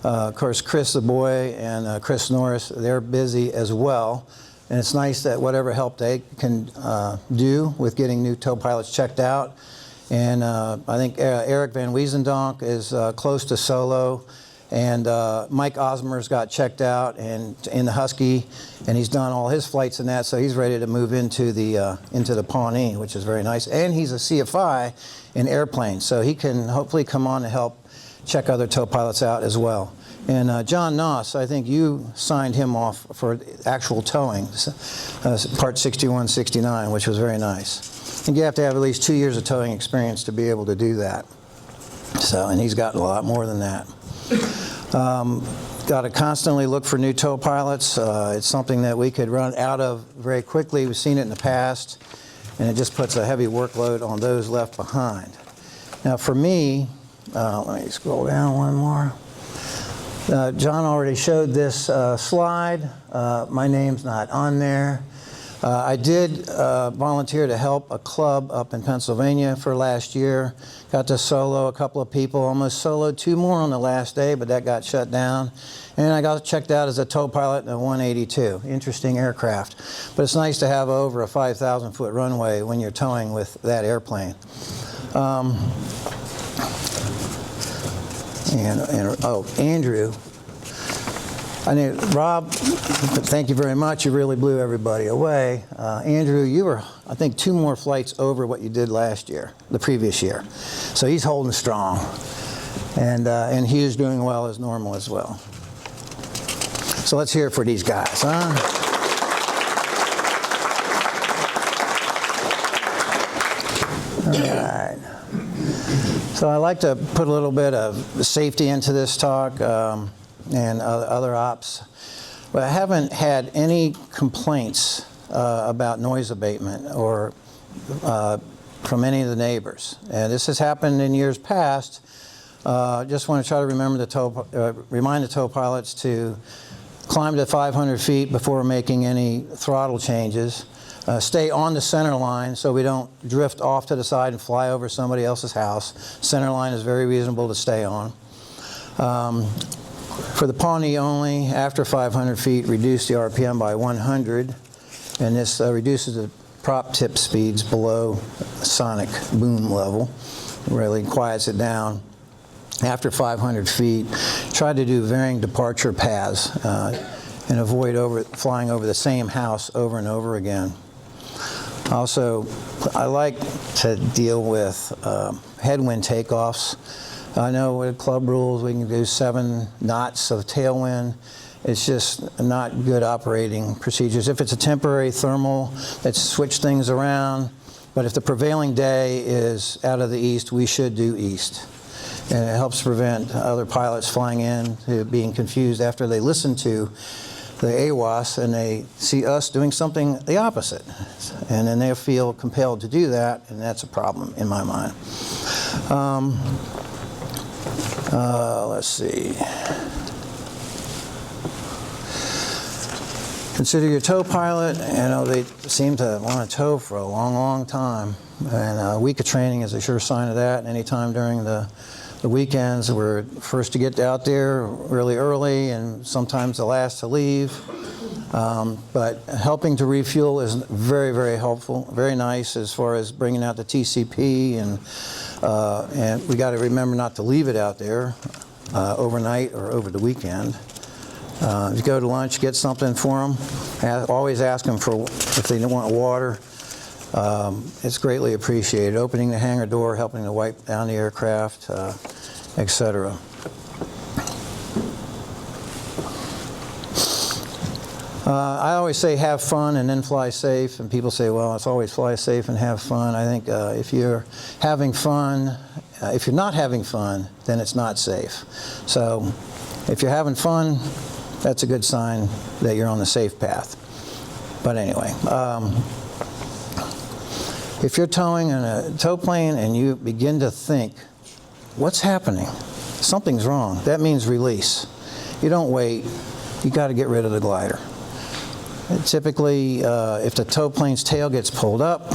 of course, Chris the boy and Chris Norris, they're busy as well. And it's nice that whatever help they can do with getting new tow pilots checked out. And I think Eric Van Wiesendonk is close to solo. And Mike Osmer's got checked out and in the Husky, and he's done all his flights in that, so he's ready to move into the Pawnee, which is very nice. And he's a CFI in airplanes, so he can hopefully come on to help check other tow pilots out as well. And John Noss, I think you signed him off for actual towing, Part 6169, which was very nice. I think you have to have at least 2 years of towing experience to be able to do that. So, and he's gotten a lot more than that. Got to constantly look for new tow pilots. It's something that we could run out of very quickly. We've seen it in the past, and it just puts a heavy workload on those left behind. Now for me, let me scroll down one more. John already showed this slide. My name's not on there. I did volunteer to help a club up in Pennsylvania for last year. Got to solo a couple of people, almost soloed 2 more on the last day, but that got shut down. And I got checked out as a tow pilot in a 182. Interesting aircraft. But it's nice to have over a 5,000-foot runway when you're towing with that airplane. Andrew. I knew, Rob, thank you very much. You really blew everybody away. Andrew, you were, I think, 2 more flights over what you did last year, the previous year. So he's holding strong. And he is doing well as normal as well. So let's hear it for these guys, huh? All right. So I like to put a little bit of safety into this talk. And other ops. But I haven't had any complaints about noise abatement or from any of the neighbors. And this has happened in years past. Just want to try to remind the tow pilots to climb to 500 feet before making any throttle changes. Stay on the center line so we don't drift off to the side and fly over somebody else's house. Center line is very reasonable to stay on. For the Pawnee only, after 500 feet, reduce the RPM by 100, and this reduces the prop tip speeds below sonic boom level. Really quiets it down. After 500 feet, try to do varying departure paths and avoid flying over the same house over and over again. Also, I like to deal with headwind takeoffs. I know with club rules we can do 7 knots of tailwind. It's just not good operating procedures. If it's a temporary thermal, let's switch things around. But if the prevailing day is out of the east, we should do east. And it helps prevent other pilots flying in to being confused after they listen to the AWAS and they see us doing something the opposite. And then they feel compelled to do that, and that's a problem in my mind. Let's see. Consider your tow pilot. You know, they seem to want to tow for a long, long time. And a week of training is a sure sign of that. Anytime during the weekends, we're first to get out there really early and sometimes the last to leave. But helping to refuel is very, very helpful, very nice as far as bringing out the TCP, and we got to remember not to leave it out there overnight or over the weekend. If you go to lunch, get something for them. Always ask them for if they want water. It's greatly appreciated. Opening the hangar door, helping to wipe down the aircraft, etc. I always say have fun and then fly safe, and people say, well, it's always fly safe and have fun. I think if you're having fun, if you're not having fun, then it's not safe. So if you're having fun, that's a good sign that you're on the safe path. But anyway, if you're towing in a tow plane and you begin to think, what's happening? Something's wrong. That means release. You don't wait. You got to get rid of the glider. And typically, if the tow plane's tail gets pulled up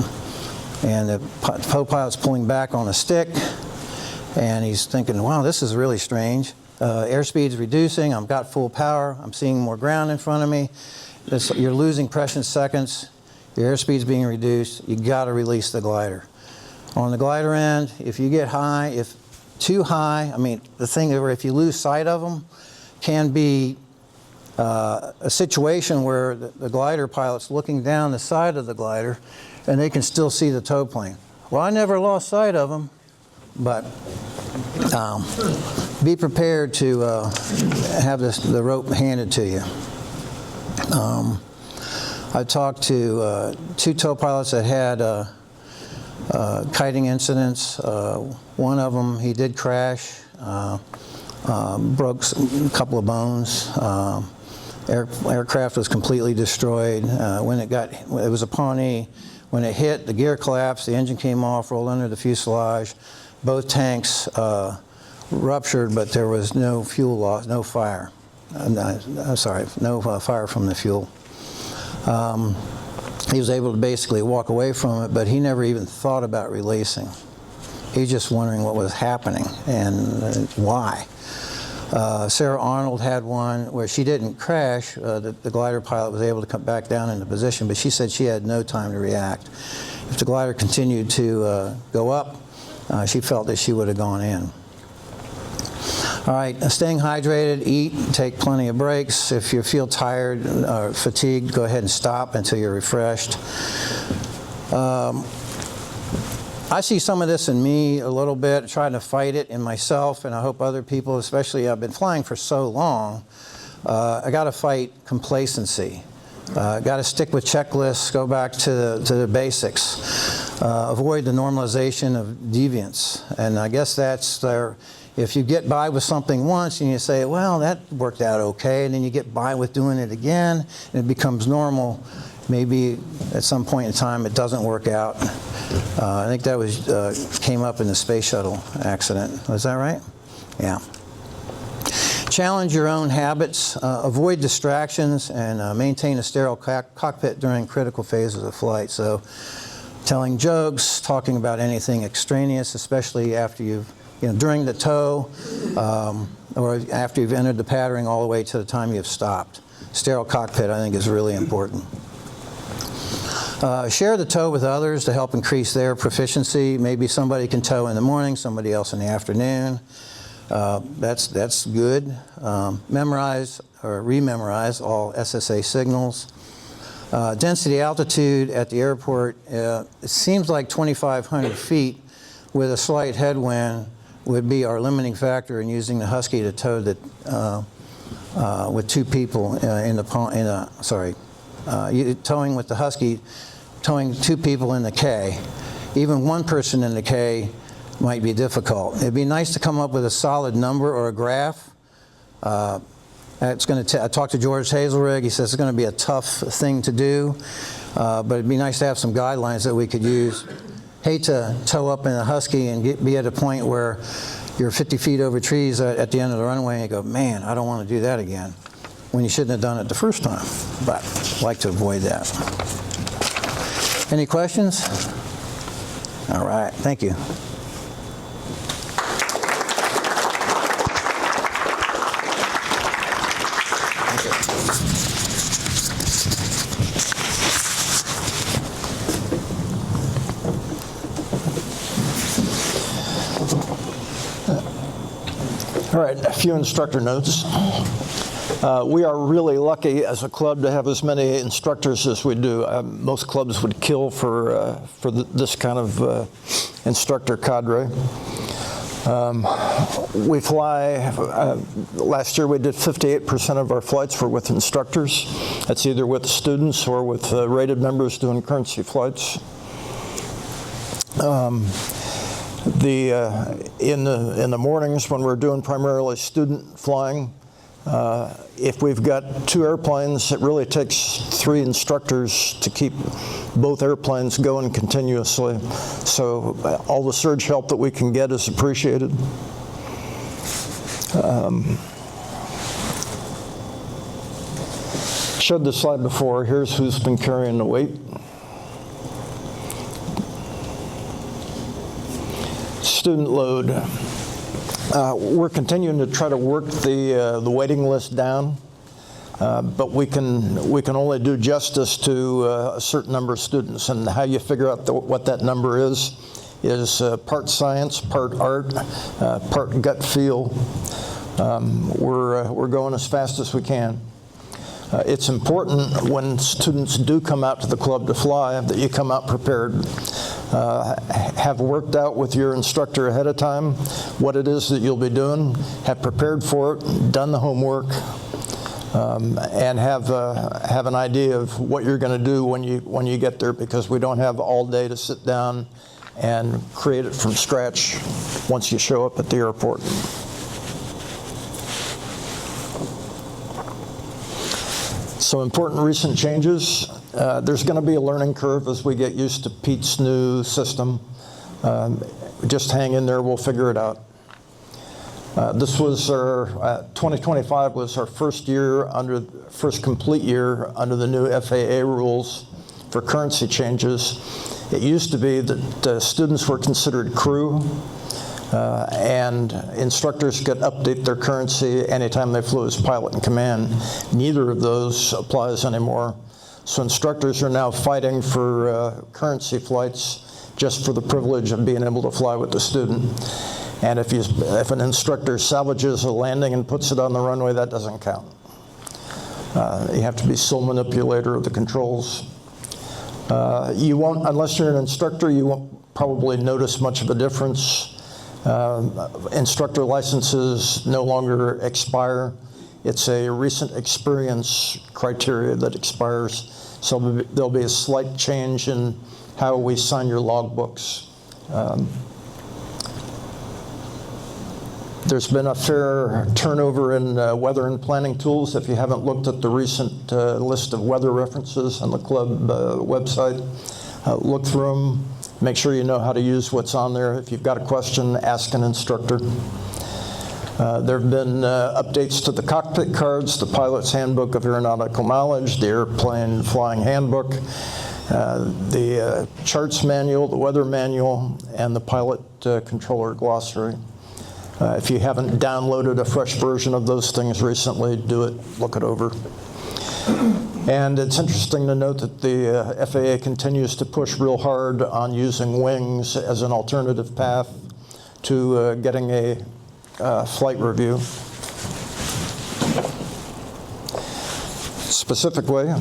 and the tow pilot's pulling back on a stick, and he's thinking, wow, this is really strange. Airspeed's reducing. I've got full power. I'm seeing more ground in front of me. You're losing precious seconds. Your airspeed's being reduced. You got to release the glider. On the glider end, if you get high, if too high, I mean, the thing where if you lose sight of them can be a situation where the glider pilot's looking down the side of the glider and they can still see the tow plane. Well, I never lost sight of them, but be prepared to have the rope handed to you. I talked to 2 tow pilots that had kiting incidents. One of them, he did crash, broke a couple of bones. Aircraft was completely destroyed. It was a Pawnee. When it hit, the gear collapsed, the engine came off, rolled under the fuselage. Both tanks ruptured, but there was no fuel loss, no fire. I'm sorry, no fire from the fuel. He was able to basically walk away from it, but he never even thought about releasing. He's just wondering what was happening and why. Sarah Arnold had one where she didn't crash. The glider pilot was able to come back down into position, but she said she had no time to react. If the glider continued to go up, she felt that she would have gone in. All right, staying hydrated, eat, take plenty of breaks. If you feel tired or fatigued, go ahead and stop until you're refreshed. I see some of this in me a little bit, trying to fight it in myself, and I hope other people, especially I've been flying for so long, I got to fight complacency. Got to stick with checklists, go back to the basics. Avoid the normalization of deviance, and I guess that's there. If you get by with something once and you say, well, that worked out okay, and then you get by with doing it again, and it becomes normal, maybe at some point in time it doesn't work out. I think that came up in the space shuttle accident. Was that right? Yeah. Challenge your own habits, avoid distractions, and maintain a sterile cockpit during critical phases of flight. So telling jokes, talking about anything extraneous, especially after during the tow, or after you've entered the patterning all the way to the time you've stopped. Sterile cockpit, I think, is really important. Share the tow with others to help increase their proficiency. Maybe somebody can tow in the morning, somebody else in the afternoon. That's good. Memorize or rememorize all SSA signals. Density altitude at the airport, it seems like 2,500 feet with a slight headwind would be our limiting factor in using the Husky to tow with 2 people towing with the Husky, towing 2 people in the K. Even 1 person in the K might be difficult. It'd be nice to come up with a solid number or a graph. I talked to George Hazelrig. He says it's going to be a tough thing to do, but it'd be nice to have some guidelines that we could use. Hate to tow up in a Husky and be at a point where you're 50 feet over trees at the end of the runway and you go, man, I don't want to do that again, when you shouldn't have done it the first time. But I'd like to avoid that. Any questions? All right, thank you. All right, a few instructor notes. We are really lucky as a club to have as many instructors as we do. Most clubs would kill for this kind of instructor cadre. We fly, last year we did 58% of our flights were with instructors. That's either with students or with rated members doing currency flights. In the mornings when we're doing primarily student flying, If we've got 2 airplanes, it really takes 3 instructors to keep both airplanes going continuously. So all the surge help that we can get is appreciated. Showed this slide before. Here's who's been carrying the weight. Student load. We're continuing to try to work the waiting list down, but we can only do justice to a certain number of students, and how you figure out what that number is part science, part art, part gut feel. We're going as fast as we can. It's important when students do come out to the club to fly that you come out prepared. Have worked out with your instructor ahead of time what it is that you'll be doing, have prepared for it, done the homework, and have an idea of what you're going to do when you get there, because we don't have all day to sit down and create it from scratch once you show up at the airport. So important recent changes. There's going to be a learning curve as we get used to Pete's new system. Just hang in there, we'll figure it out. This was our, 2025 was our first complete year under the new FAA rules for currency changes. It used to be that students were considered crew, and instructors could update their currency anytime they flew as pilot in command. Neither of those applies anymore. So instructors are now fighting for currency flights just for the privilege of being able to fly with the student. And if an instructor salvages a landing and puts it on the runway, that doesn't count. You have to be sole manipulator of the controls. You won't, unless you're an instructor, you won't probably notice much of a difference. Instructor licenses no longer expire. It's a recent experience criteria that expires. So there'll be a slight change in how we sign your logbooks. There's been a fair turnover in weather and planning tools. If you haven't looked at the recent list of weather references on the club website, look through them. Make sure you know how to use what's on there. If you've got a question, ask an instructor. There have been updates to the cockpit cards, the pilot's handbook of aeronautical knowledge, the airplane flying handbook, the charts manual, the weather manual, and the pilot controller glossary. If you haven't downloaded a fresh version of those things recently, do it, look it over. And it's interesting to note that the FAA continues to push real hard on using wings as an alternative path to getting a flight review. Specifically,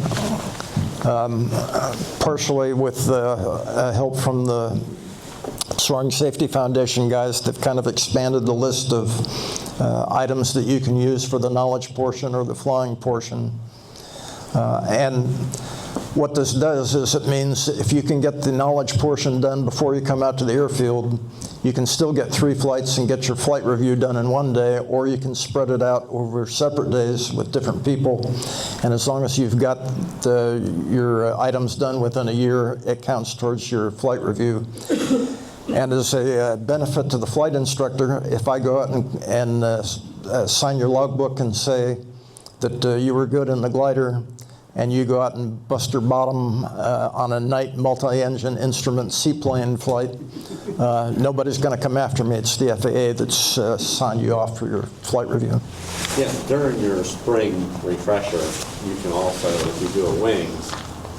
partially with help from the Soaring Safety Foundation guys, they've kind of expanded the list of items that you can use for the knowledge portion or the flying portion. And what this does is it means if you can get the knowledge portion done before you come out to the airfield, you can still get 3 flights and get your flight review done in one day, or you can spread it out over separate days with different people. And as long as you've got your items done within a year, it counts towards your flight review. And as a benefit to the flight instructor, if I go out and sign your logbook and say that you were good in the glider, and you go out and bust your bottom on a night multi-engine instrument seaplane flight, nobody's going to come after me. It's the FAA that's signed you off for your flight review. Yeah, during your spring refresher, you can also, if you do a wings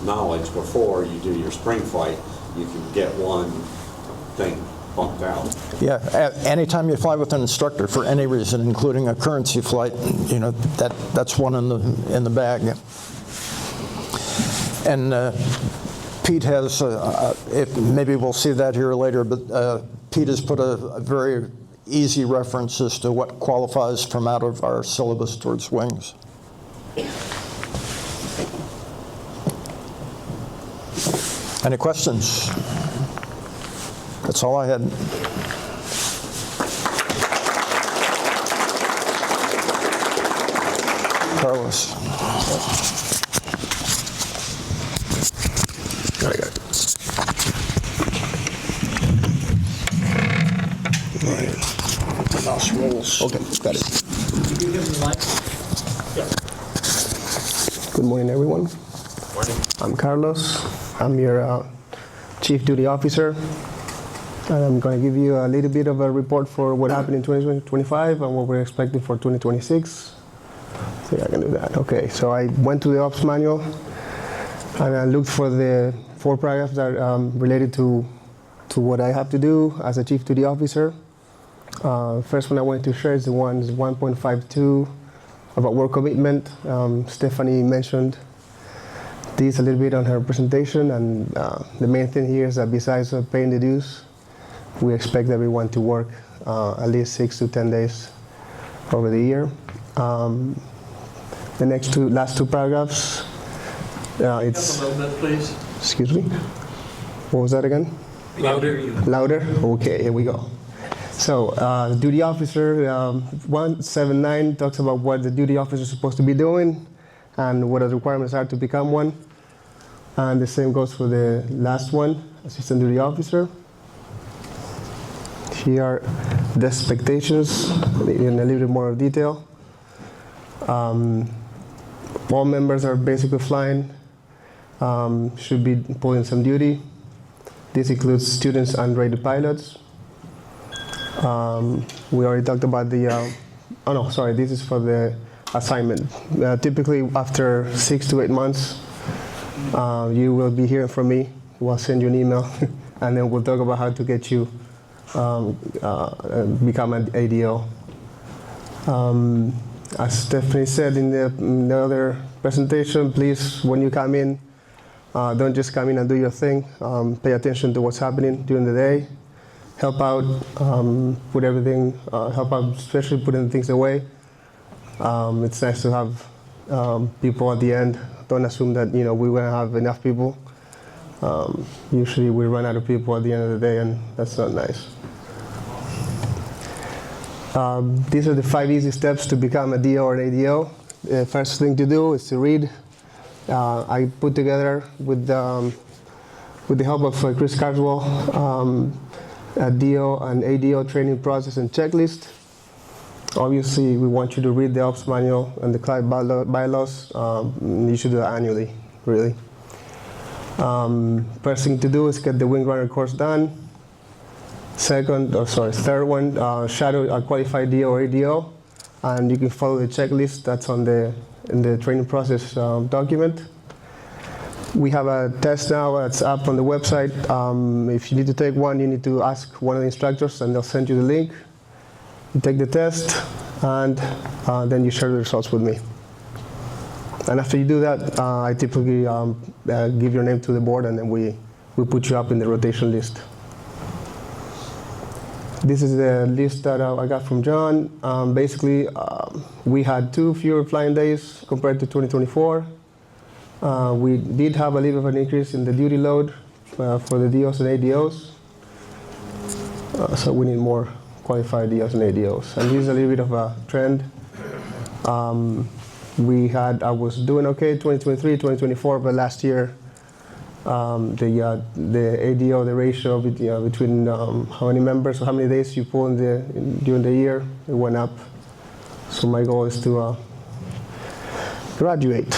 knowledge before you do your spring flight, you can get one thing bumped out. Yeah, anytime you fly with an instructor for any reason, including a currency flight, you know, that's one in the bag. And Pete has, maybe we'll see that here later, but Pete has put a very easy reference as to what qualifies from out of our syllabus towards wings. Any questions? That's all I had. Carlos. Mouse rolls. Okay, got it. Could you give them the mic? Good morning, everyone. Morning. I'm Carlos. I'm your Chief Duty Officer. And I'm going to give you a little bit of a report for what happened in 2025 and what we're expecting for 2026. I think I can do that. Okay, so I went to the Ops Manual and I looked for the 4 paragraphs that are related to what I have to do as a Chief Duty Officer. First one I wanted to share is the one 1.52 about work commitment. Stephanie mentioned this a little bit on her presentation, and the main thing here is that besides paying the dues, we expect everyone to work at least 6 to 10 days over the year. The last two paragraphs, it's... Up a little bit, please. Excuse me? What was that again? Louder. Louder? Okay, here we go. So, duty officer 179 talks about what the duty officer is supposed to be doing and what the requirements are to become one. And the same goes for the last one, assistant duty officer. Here are the expectations in a little bit more detail. All members are basically flying, should be pulling some duty. This includes students and rated pilots. We already talked about the, oh no, sorry, this is for the assignment. Typically after 6 to 8 months, you will be hearing from me. We'll send you an email and then we'll talk about how to get you become an ADO. As Stephanie said in the other presentation, please, when you come in, don't just come in and do your thing. Pay attention to what's happening during the day. Help out, put everything, help out, especially putting things away. It's nice to have people at the end. Don't assume that we're going to have enough people. Usually we run out of people at the end of the day, and that's not nice. These are the 5 easy steps to become a DO or an ADO. The first thing to do is to read. I put together with the help of Chris Carswell a DO and ADO training process and checklist. Obviously, we want you to read the Ops Manual and the client bylaws. You should do it annually, really. First thing to do is get the Wing Runner course done. Third one, shadow a qualified DO or ADO, and you can follow the checklist that's in the training process document. We have a test now that's up on the website. If you need to take one, you need to ask one of the instructors and they'll send you the link. You take the test and then you share the results with me. And after you do that, I typically give your name to the board and then we put you up in the rotation list. This is the list that I got from John. Basically, we had 2 fewer flying days compared to 2024. We did have a little bit of an increase in the duty load for the DOs and ADOs. So we need more qualified DOs and ADOs. And this is a little bit of a trend. I was doing okay 2023, 2024, but last year the ADO, the ratio between how many members or how many days you pull during the year, it went up. So my goal is to graduate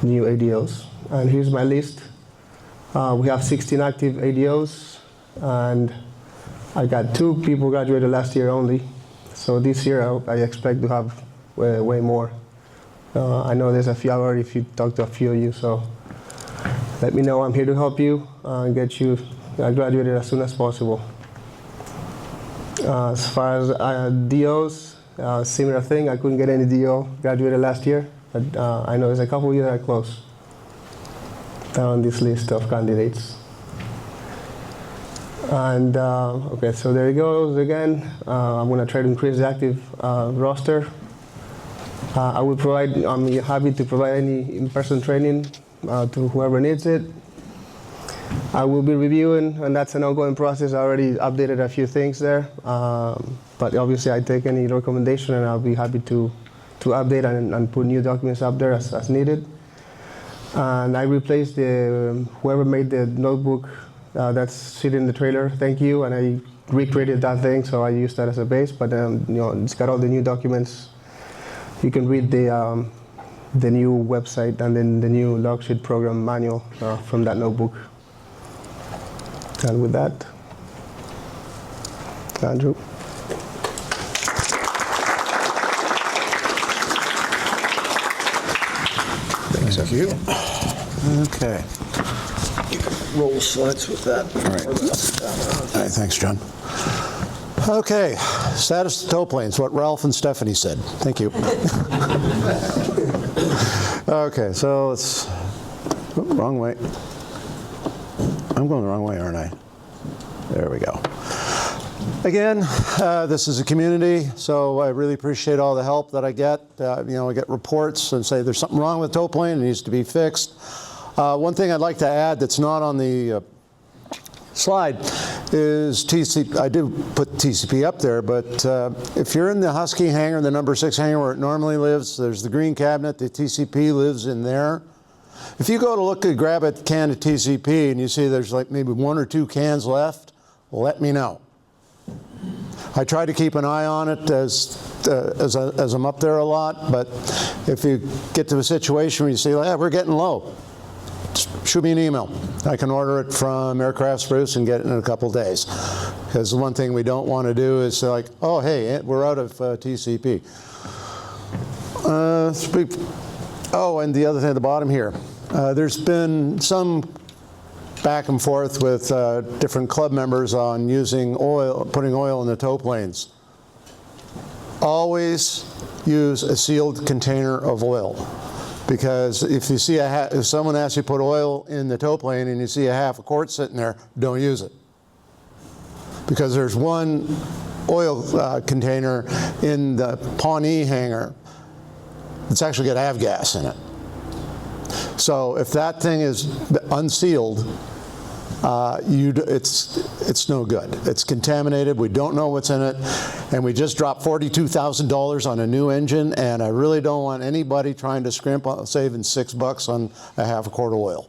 new ADOs. And here's my list. We have 16 active ADOs, and I got 2 people graduated last year only. So this year I expect to have way more. I know there's a few, I already talked to a few of you, so let me know. I'm here to help you and get you graduated as soon as possible. As far as DOs, similar thing. I couldn't get any DO graduated last year, but I know there's a couple of you that are close down on this list of candidates. And okay, so there it goes again. I'm going to try to increase the active roster. I'm happy to provide any in-person training to whoever needs it. I will be reviewing, and that's an ongoing process. I already updated a few things there, but obviously I take any recommendation, and I'll be happy to update and put new documents up there as needed. And I replaced whoever made the notebook that's sitting in the trailer. Thank you. And I recreated that thing, so I used that as a base. But it's got all the new documents. You can read the new website and then the new log sheet program manual from that notebook. And with that, Andrew. Thank you. Okay. You can roll the slides with that. All right. All right, thanks, John. Okay, status of tow planes, what Ralph and Stephanie said. Thank you. Okay, so let's, wrong way. I'm going the wrong way, aren't I? There we go. Again, this is a community, so I really appreciate all the help that I get. I get reports and say there's something wrong with the tow plane, it needs to be fixed. One thing I'd like to add that's not on the slide is TCP. I do put TCP up there, but if you're in the Husky hangar, the number 6 hangar where it normally lives, there's the green cabinet, the TCP lives in there. If you go to look to grab a can of TCP and you see there's like maybe 1 or 2 cans left, let me know. I try to keep an eye on it as I'm up there a lot, but if you get to a situation where you say, we're getting low, just shoot me an email. I can order it from Aircraft Spruce and get it in a couple days. Because the one thing we don't want to do is say like, oh, hey, we're out of TCP. Oh, and the other thing at the bottom here, there's been some back and forth with different club members on using oil, putting oil in the tow planes. Always use a sealed container of oil. Because if you see if someone asks you to put oil in the tow plane and you see a half a quart sitting there, don't use it. Because there's one oil container in the Pawnee hangar that's actually got avgas in it. So if that thing is unsealed, it's no good. It's contaminated. We don't know what's in it, and we just dropped $42,000 on a new engine, and I really don't want anybody trying to scrimp on saving $6 on a half a quart of oil.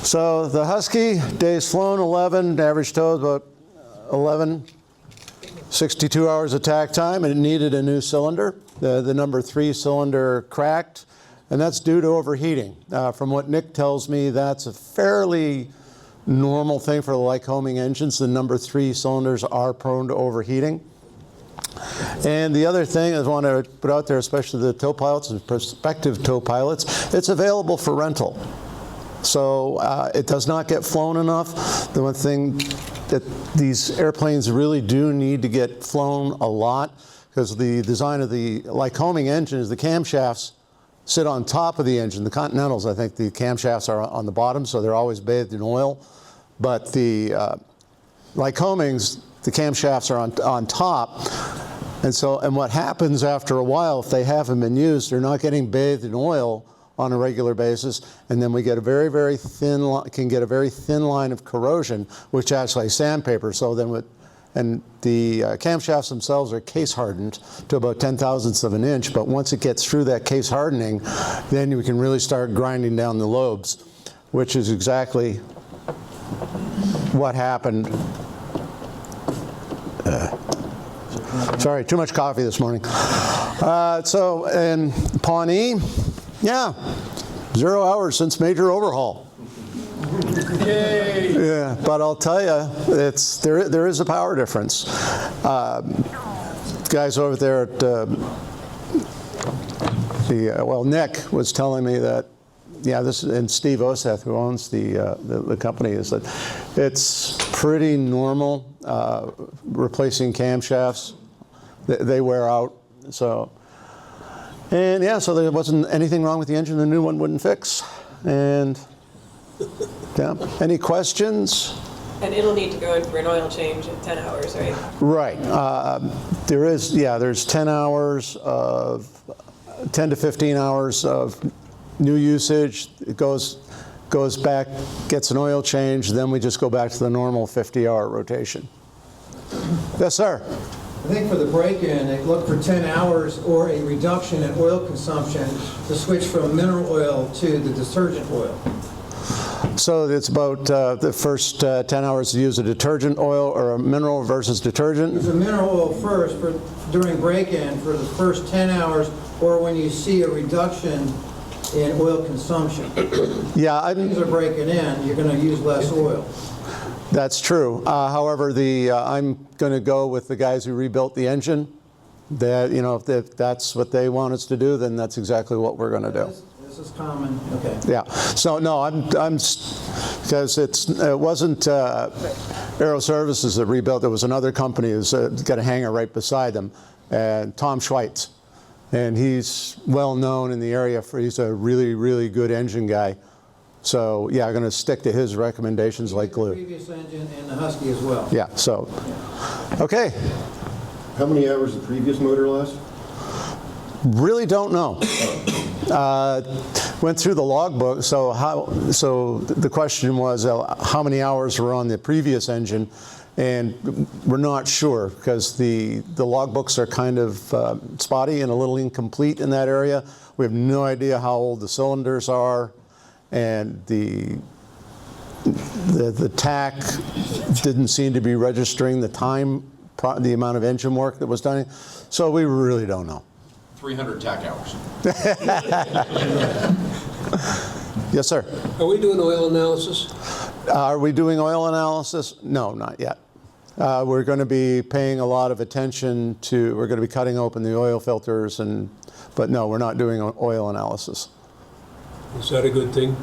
So the Husky, days flown 11, average tow about 11, 62 hours of tack time, and it needed a new cylinder. The number 3 cylinder cracked. And that's due to overheating. From what Nick tells me, that's a fairly normal thing for the Lycoming engines. The number 3 cylinders are prone to overheating. And the other thing I want to put out there, especially the tow pilots and prospective tow pilots, it's available for rental. So it does not get flown enough. The one thing that these airplanes really do need to get flown a lot, because the design of the Lycoming engine is the camshafts sit on top of the engine. The Continentals, I think the camshafts are on the bottom, so they're always bathed in oil. But the Lycomings, the camshafts are on top. And what happens after a while, if they haven't been used, they're not getting bathed in oil on a regular basis, and then we get a very, very thin line of corrosion, which acts like sandpaper. So then and the camshafts themselves are case hardened to about 0.010 of an inch, but once it gets through that case hardening, then you can really start grinding down the lobes, which is exactly what happened. Sorry, too much coffee this morning. So in Pawnee, 0 hours since major overhaul. Yay. Yeah, but I'll tell you, there is a power difference. Guys over there at Nick was telling me that, and Steve Oseth, who owns the company, is that it's pretty normal replacing camshafts. They wear out. So there wasn't anything wrong with the engine the new one wouldn't fix. And any questions? And it'll need to go in for an oil change in 10 hours, right? Right. There's 10 hours of 10 to 15 hours of new usage. It goes back, gets an oil change, then we just go back to the normal 50-hour rotation. Yes, sir. I think for the break-in, they look for 10 hours or a reduction in oil consumption to switch from mineral oil to the detergent oil. So it's about the first 10 hours to use a detergent oil or a mineral versus detergent? Use a mineral oil first during break-in for the first 10 hours or when you see a reduction in oil consumption. Yeah, Things are breaking in, you're going to use less oil. that's true. However, I'm going to go with the guys who rebuilt the engine. That, you know, if that's what they want us to do, then that's exactly what we're going to do. This is common, okay. Yeah. So no, I'm because it wasn't Aero Services that rebuilt. It was another company who's got a hangar right beside them, and Tom Schweitz, and he's well known in the area for he's a really, really good engine guy. So yeah, I'm going to stick to his recommendations like glue. The previous engine and the Husky as well. Yeah. So okay. How many hours the previous motor last? Really don't know. Went through the logbook. So the question was how many hours were on the previous engine, and we're not sure because the logbooks are kind of spotty and a little incomplete in that area. We have no idea how old the cylinders are, and the TAC didn't seem to be registering the time, the amount of engine work that was done. So we really don't know. 300 TAC hours. Yes, sir. Are we doing oil analysis? Are we doing oil analysis? No, not yet. We're going to be paying a lot of attention to, we're going to be cutting open the oil filters, but no, we're not doing oil analysis. Is that a good thing?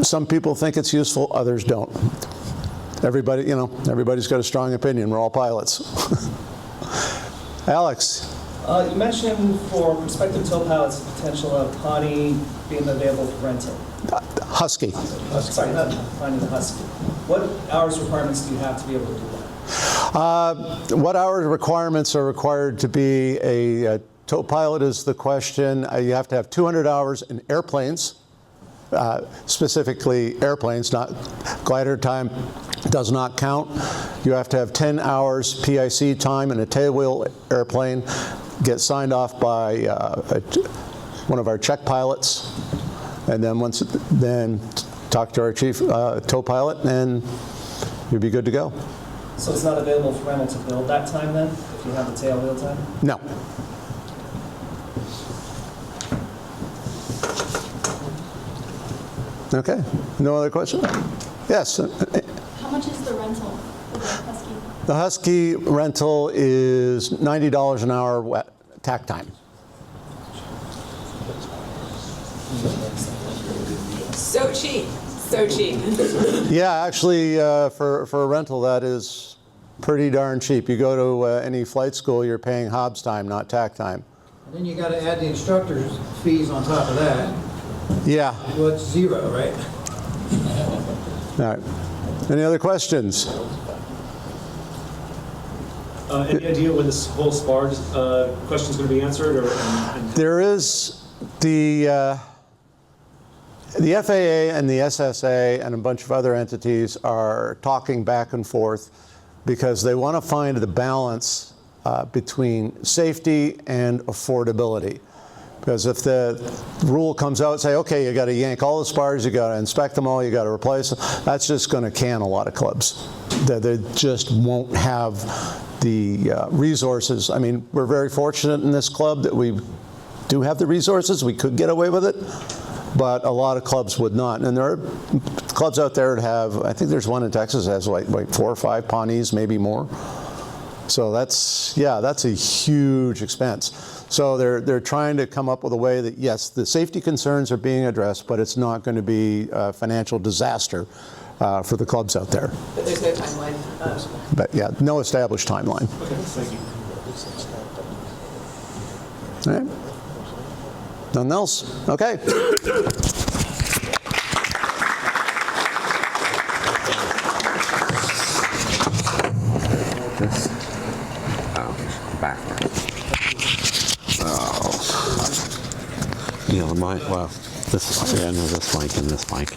Some people think it's useful, others don't. Everybody's got a strong opinion. We're all pilots. Alex. You mentioned for prospective tow pilots the potential of Pawnee being available for rental. Husky. Sorry, not finding the Husky. What hours requirements do you have to be able to do that? What hours requirements are required to be a tow pilot is the question. You have to have 200 hours in airplanes, specifically airplanes, not glider time does not count. You have to have 10 hours PIC time in a tailwheel airplane, get signed off by one of our check pilots, and then talk to our chief tow pilot, and you'll be good to go. So it's not available for rental to build that time then, if you have the tailwheel time? No. Okay. No other question? Yes. How much is the rental for the Husky? The Husky rental is $90 an hour wet tack time. So cheap. So cheap. Yeah, actually, for a rental, that is pretty darn cheap. You go to any flight school, you're paying Hobbs time, not tack time. And then you got to add the instructor's fees on top of that. Yeah. Well, it's zero, right? All right. Any other questions? Any idea when this whole SPAR question is going to be answered? There is the FAA and the SSA and a bunch of other entities are talking back and forth because they want to find the balance between safety and affordability. Because if the rule comes out, say, okay, you got to yank all the spars, you got to inspect them all, you got to replace them, that's just going to can a lot of clubs. They just won't have the resources. I mean, we're very fortunate in this club that we do have the resources. We could get away with it, but a lot of clubs would not. And there are clubs out there that have, I think there's one in Texas that has like 4 or 5 Pawnees, maybe more. So that's a huge expense. So they're trying to come up with a way that, yes, the safety concerns are being addressed, but it's not going to be a financial disaster for the clubs out there. But there's no timeline. But yeah, no established timeline. Okay, thank you. All right. Nothing else? Okay. Yeah, the mic, well, this mic and this mic.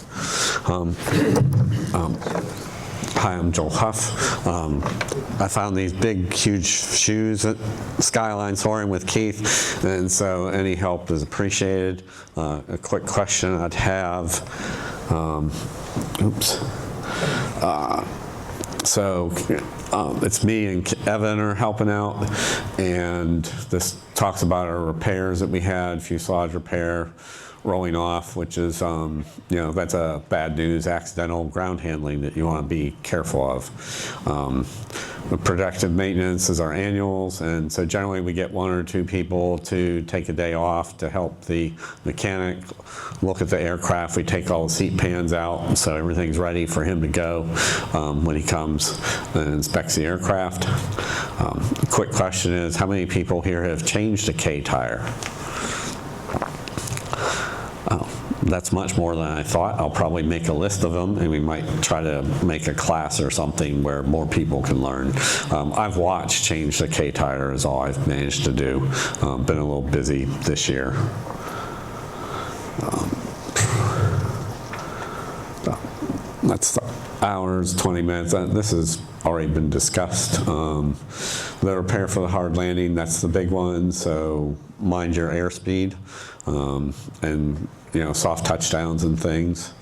Hi, I'm Joel Huff. I found these big, huge shoes at Skyline Soaring with Keith, and so any help is appreciated. A quick question I'd have, so it's me and Evan are helping out, and this talks about our repairs that we had, fuselage repair, rolling off, which is, you know, that's a bad news, accidental ground handling that you want to be careful of. The protective maintenance is our annuals, and so generally we get 1 or 2 people to take a day off to help the mechanic look at the aircraft. We take all the seat pans out so everything's ready for him to go when he comes and inspects the aircraft. Quick question is, how many people here have changed a K tire? That's much more than I thought. I'll probably make a list of them, and we might try to make a class or something where more people can learn. I've watched change the K tire is all I've managed to do. Been a little busy this year. That's hours, 20 minutes. This has already been discussed. The repair for the hard landing, that's the big one, so mind your airspeed. And you know, soft touchdowns and things.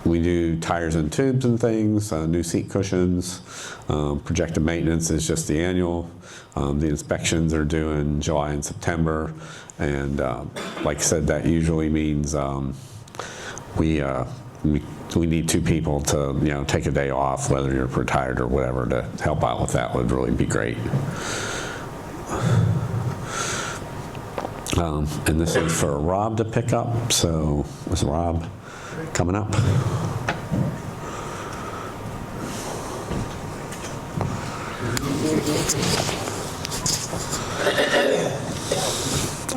We do tires and tubes and things, new seat cushions. Projected maintenance is just the annual. The inspections are due in July and September, and like I said, that usually means we need 2 people to, you know, take a day off, whether you're retired or whatever, to help out with that would really be great. And this is for Rob to pick up, so is Rob coming up?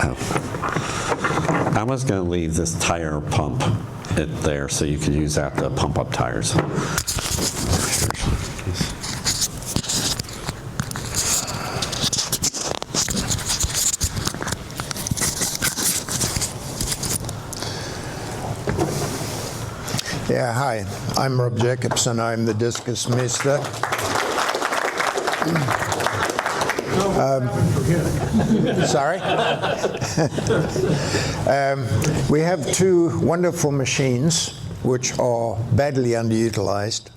Oh. I was going to leave this tire pump there so you could use that to pump up tires. Yeah, hi. I'm Rob Jacobson. I'm the discus master. Sorry? We have 2 wonderful machines which are badly underutilized,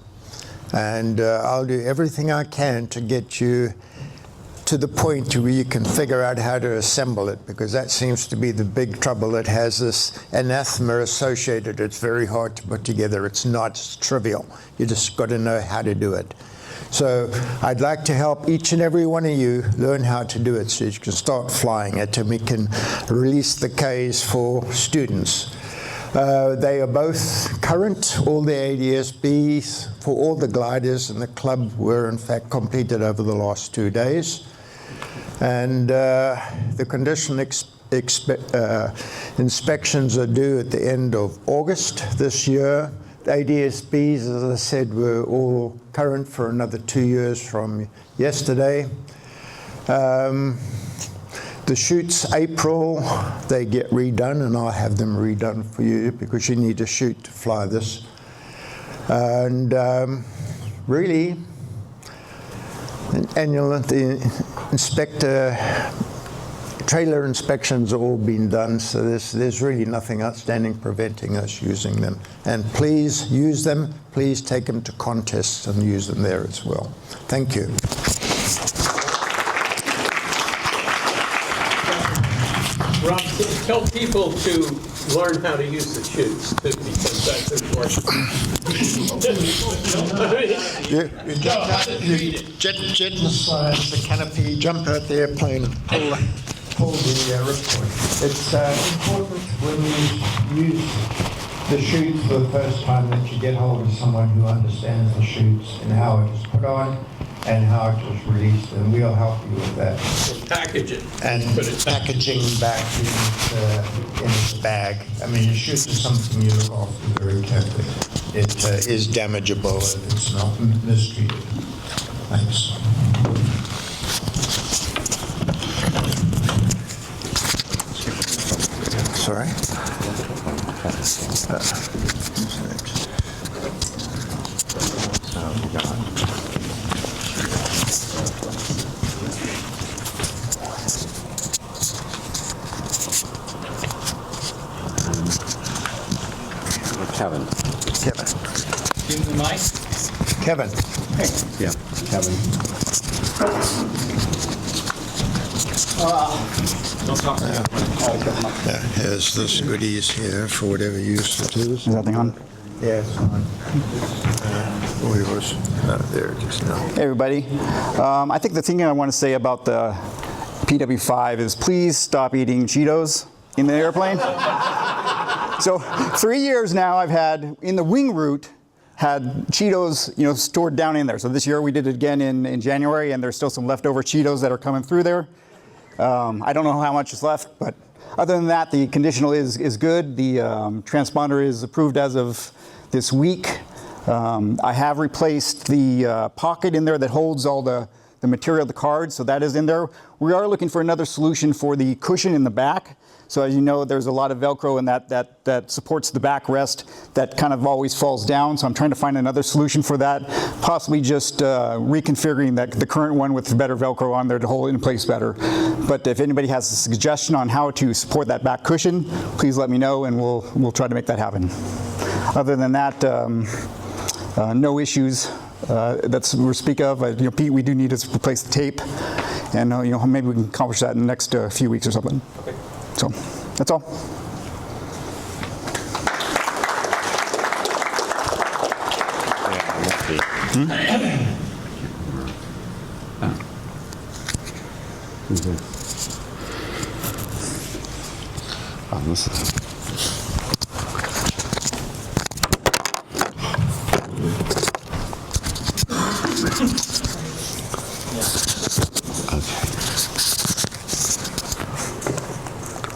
and I'll do everything I can to get you to the point where you can figure out how to assemble it, because that seems to be the big trouble. It has this anathema associated. It's very hard to put together. It's not trivial. You just got to know how to do it. So I'd like to help each and every one of you learn how to do it so you can start flying it, and we can release the Ks for students. They are both current. All the ADS-Bs for all the gliders in the club were in fact completed over the last 2 days. And the condition inspections are due at the end of August this year. The ADS-Bs, as I said, were all current for another 2 years from yesterday. The chutes, April, they get redone, and I'll have them redone for you because you need a chute to fly this. And really, the inspector, trailer inspections have all been done, so there's really nothing outstanding preventing us using them. And please use them. Please take them to contests and use them there as well. Thank you. Rob, tell people to learn how to use the chutes, because that's important. Jet inside the canopy, jump out the airplane, and pull the ripcord. It's important when you use the chutes for the first time that you get hold of someone who understands the chutes and how it is put on and how it is released, and we'll help you with that. So package it. And packaging back in its bag. I mean, a chute is something you look after very carefully. It is damageable if it's not mistreated. Thanks. Sorry? Kevin. Kevin. Give him the mic. Kevin. Yeah, Kevin. Here's this goodies here for whatever use it is. Is that thing on? Yeah, it's on. We was there just now. Hey, everybody. I think the thing I want to say about the PW5 is please stop eating Cheetos in the airplane. So 3 years now I've had, in the wing route, had Cheetos, stored down in there. So this year we did it again in January, and there's still some leftover Cheetos that are coming through there. I don't know how much is left, but other than that, the conditional is good. The transponder is approved as of this week. I have replaced the pocket in there that holds all the material, the cards, so that is in there. We are looking for another solution for the cushion in the back. So as you know, there's a lot of Velcro in that supports the backrest that kind of always falls down. So I'm trying to find another solution for that, possibly just reconfiguring the current one with better Velcro on there to hold it in place better. But if anybody has a suggestion on how to support that back cushion, please let me know, and we'll try to make that happen. Other than that, no issues that we speak of. Pete, we do need to replace the tape, and maybe we can accomplish that in the next few weeks or something. Okay. So that's all. This is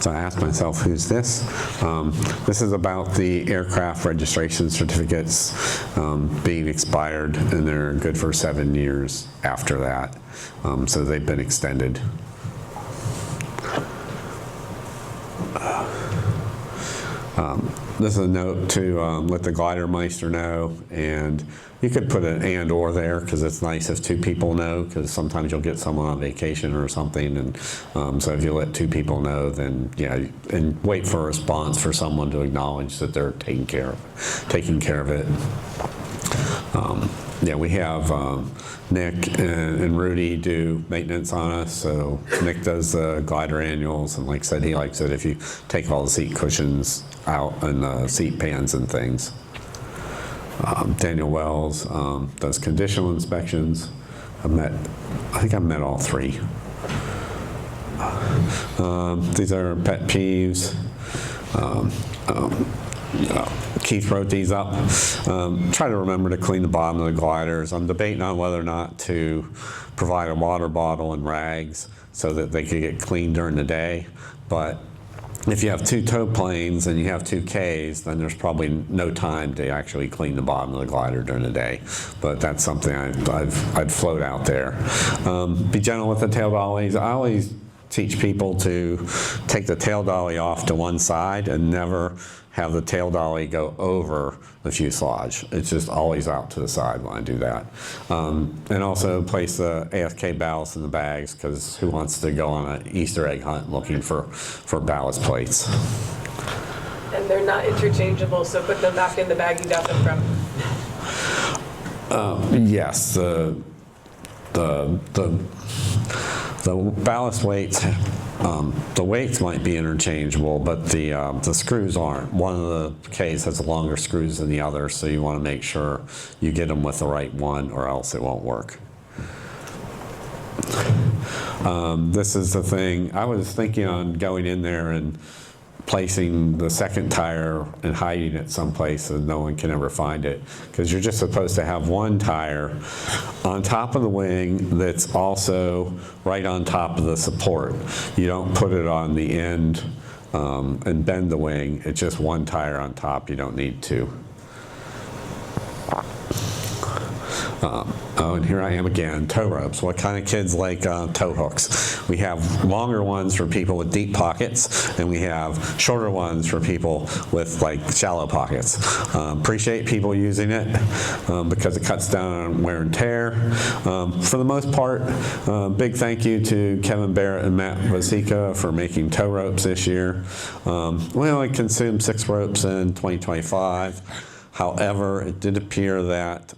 So I asked myself, who's this? This is about the aircraft registration certificates being expired, and they're good for 7 years after that. So they've been extended. This is a note to let the glider meister know, and you could put an and or there because it's nice if two people know, because sometimes you'll get someone on vacation or something, and so if you let two people know, then yeah, and wait for a response for someone to acknowledge that they're taking care of it. Yeah, we have Nick and Rudy do maintenance on us. So Nick does the glider annuals, and like I said, he likes it if you take all the seat cushions out and the seat pans and things. Daniel Wells does conditional inspections. I think I've met all three. These are pet peeves. Keith wrote these up. Try to remember to clean the bottom of the gliders. I'm debating on whether or not to provide a water bottle and rags so that they could get cleaned during the day. But if you have two tow planes and you have two Ks, then there's probably no time to actually clean the bottom of the glider during the day. But that's something I'd float out there. Be gentle with the tail dollies. I always teach people to take the tail dolly off to one side and never have the tail dolly go over the fuselage. It's just always out to the side when I do that. And also place the AFK ballast in the bags, because who wants to go on an Easter egg hunt looking for ballast plates? And they're not interchangeable, so put them back in the bag you got them from. Yes, the ballast weights, the weights might be interchangeable, but the screws aren't. One of the Ks has longer screws than the other, so you want to make sure you get them with the right one, or else it won't work. This is the thing. I was thinking on going in there and placing the second tire and hiding it someplace so no one can ever find it, because you're just supposed to have one tire on top of the wing that's also right on top of the support. You don't put it on the end and bend the wing. It's just one tire on top. You don't need two. Oh, and here I am again, tow ropes. What kind of kids like tow hooks? We have longer ones for people with deep pockets, and we have shorter ones for people with like shallow pockets. Appreciate people using it because it cuts down on wear and tear. For the most part, big thank you to Kevin Barrett and Matt Vasika for making tow ropes this year. We only consumed 6 ropes in 2025. However, it did appear that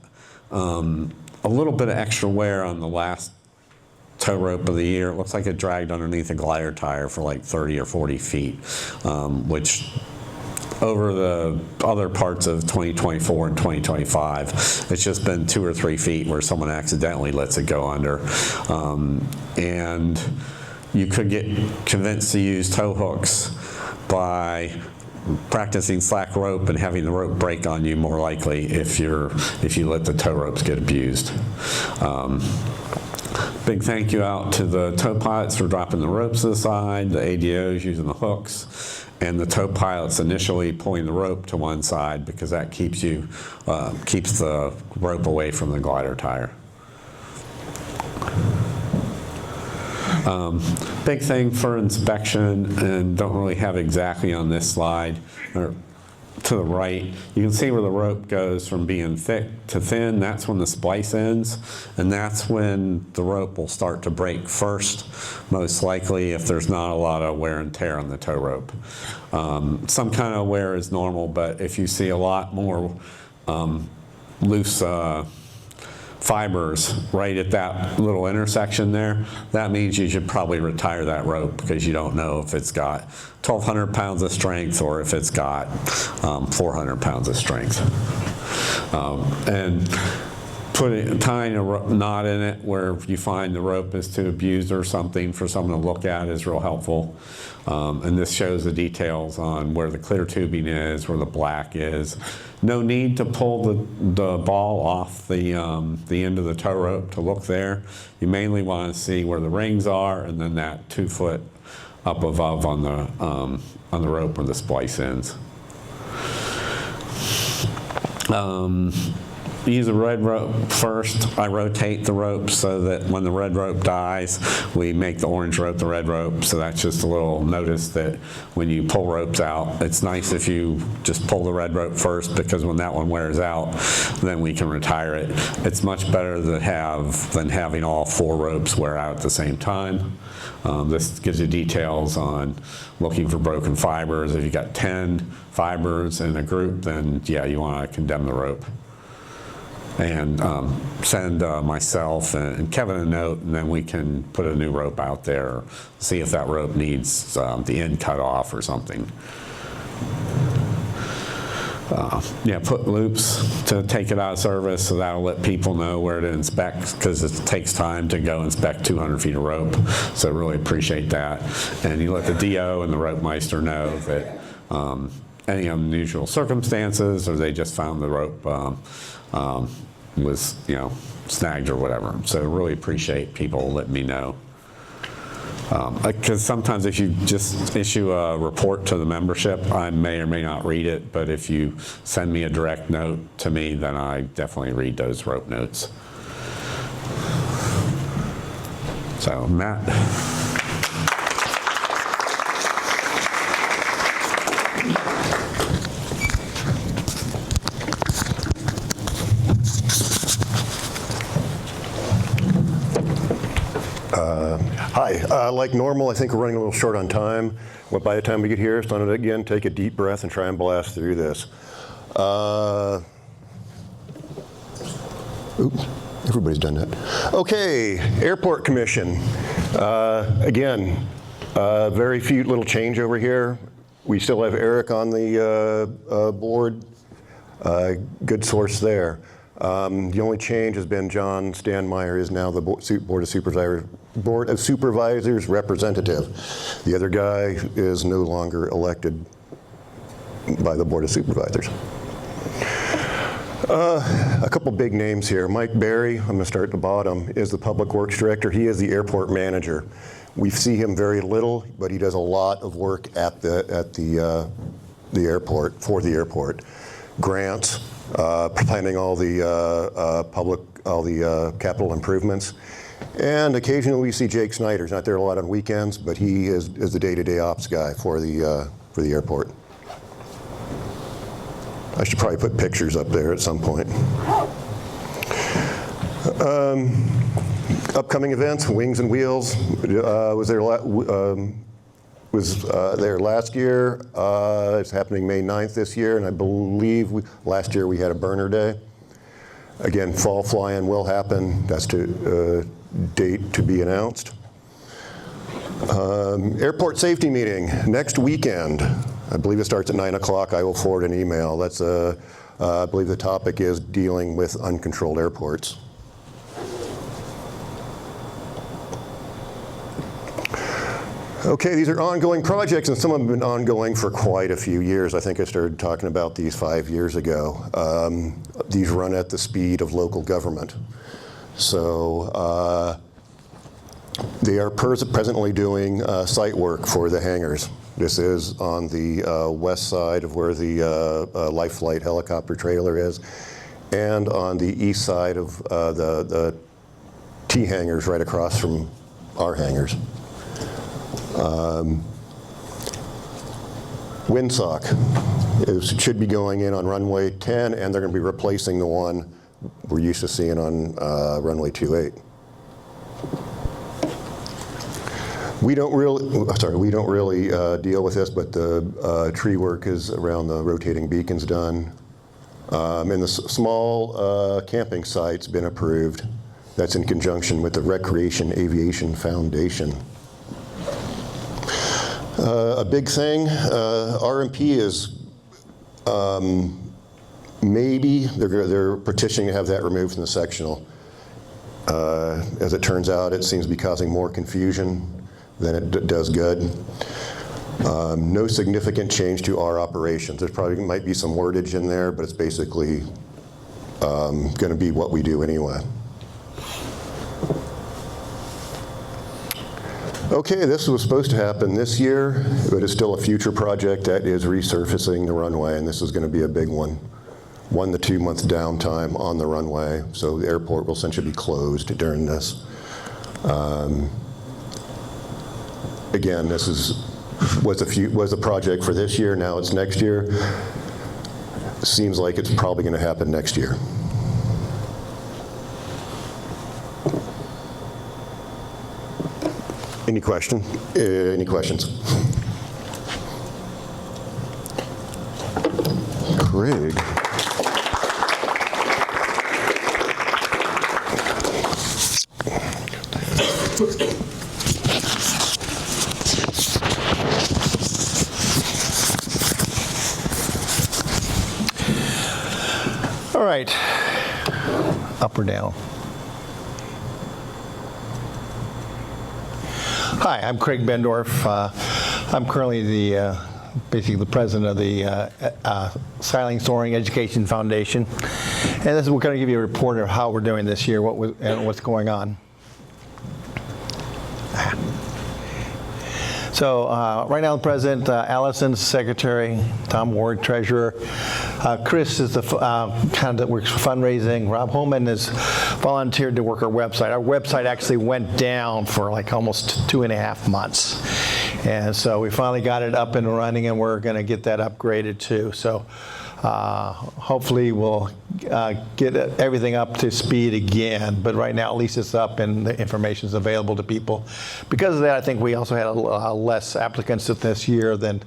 a little bit of extra wear on the last tow rope of the year. It looks like it dragged underneath a glider tire for like 30 or 40 feet, which over the other parts of 2024 and 2025, it's just been 2 or 3 feet where someone accidentally lets it go under. And you could get convinced to use tow hooks by practicing slack rope and having the rope break on you more likely if you let the tow ropes get abused. Big thank you out to the tow pilots for dropping the ropes to the side, the ADOs using the hooks, and the tow pilots initially pulling the rope to one side because that keeps the rope away from the glider tire. Big thing for inspection, and don't really have exactly on this slide, or to the right, you can see where the rope goes from being thick to thin. That's when the splice ends, and that's when the rope will start to break first, most likely if there's not a lot of wear and tear on the tow rope. Some kind of wear is normal, but if you see a lot more loose fibers right at that little intersection there, that means you should probably retire that rope because you don't know if it's got 1,200 pounds of strength or if it's got 400 pounds of strength. And tying a knot in it where you find the rope is too abused or something for someone to look at is real helpful. And this shows the details on where the clear tubing is, where the black is. No need to pull the ball off the end of the tow rope to look there. You mainly want to see where the rings are and then that 2 foot up above on the rope where the splice ends. Use a red rope first. I rotate the rope so that when the red rope dies, we make the orange rope the red rope. So that's just a little notice that when you pull ropes out, it's nice if you just pull the red rope first because when that one wears out, then we can retire it. It's much better than having all 4 ropes wear out at the same time. This gives you details on looking for broken fibers. If you got 10 fibers in a group, then yeah, you want to condemn the rope. And send myself and Kevin a note, and then we can put a new rope out there, see if that rope needs the end cut off or something. Yeah, put loops to take it out of service, so that'll let people know where to inspect, because it takes time to go inspect 200 feet of rope. So really appreciate that. And you let the DO and the rope meister know that any unusual circumstances, or they just found the rope was snagged or whatever. So really appreciate people letting me know. Because sometimes if you just issue a report to the membership, I may or may not read it, but if you send me a direct note to me, then I definitely read those rope notes. So, Matt. Hi. Like normal, I think we're running a little short on time. But by the time we get here, start it again, take a deep breath and try and blast through this. Oops, everybody's done that. Okay, Airport Commission. Again, very few little change over here. We still have Eric on the board. Good source there. The only change has been John Stanmeyer is now the Board of Supervisors representative. The other guy is no longer elected by the Board of Supervisors. A couple big names here. Mike Berry, I'm going to start at the bottom, is the Public Works Director. He is the airport manager. We see him very little, but he does a lot of work at the airport, for the airport. Grants, planning all the public all the capital improvements. And occasionally we see Jake Snyder. He's not there a lot on weekends, but he is the day-to-day ops guy for the airport. I should probably put pictures up there at some point. Upcoming events, Wings and Wheels was there last year. It's happening May 9th this year, and I believe last year we had a burner day. Again, fall fly-in will happen. That's date to be announced. Airport safety meeting next weekend. I believe it starts at 9 o'clock. I will forward an email. That's I believe the topic is dealing with uncontrolled airports. Okay, these are ongoing projects, and some of them have been ongoing for quite a few years. I think I started talking about these 5 years ago. These run at the speed of local government. So they are presently doing site work for the hangars. This is on the west side of where the Life Flight helicopter trailer is, and on the east side of the T hangars right across from our hangars. Windsock should be going in on runway 10, and they're going to be replacing the one we're used to seeing on runway 28. We don't really deal with this, but the tree work is around the rotating beacons done. And the small camping site's been approved. That's in conjunction with the Recreation Aviation Foundation. A big thing, RMP is maybe they're petitioning to have that removed from the sectional. As it turns out, it seems to be causing more confusion than it does good. No significant change to our operations. There probably might be some wordage in there, but it's basically going to be what we do anyway. Okay, this was supposed to happen this year, but it's still a future project that is resurfacing the runway, and this is going to be a big one. 1 to 2 month downtime on the runway, so the airport will essentially be closed during this. Again, this was a project for this year. Now it's next year. Seems like it's probably going to happen next year. Any questions? Craig. All right, up or down? Hi, I'm Craig Bendorf. I'm currently basically the president of the Sailing Soaring Education Foundation, and this is we're going to give you a report of how we're doing this year, and what's going on. So right now, the president, Allison's secretary, Tom Ward, treasurer. Chris is the kind that works for fundraising. Rob Holman has volunteered to work our website. Our website actually went down for like almost 2.5 months. And so we finally got it up and running, and we're going to get that upgraded too. So hopefully we'll get everything up to speed again. But right now, at least it's up and the information is available to people. Because of that, I think we also had less applicants this year than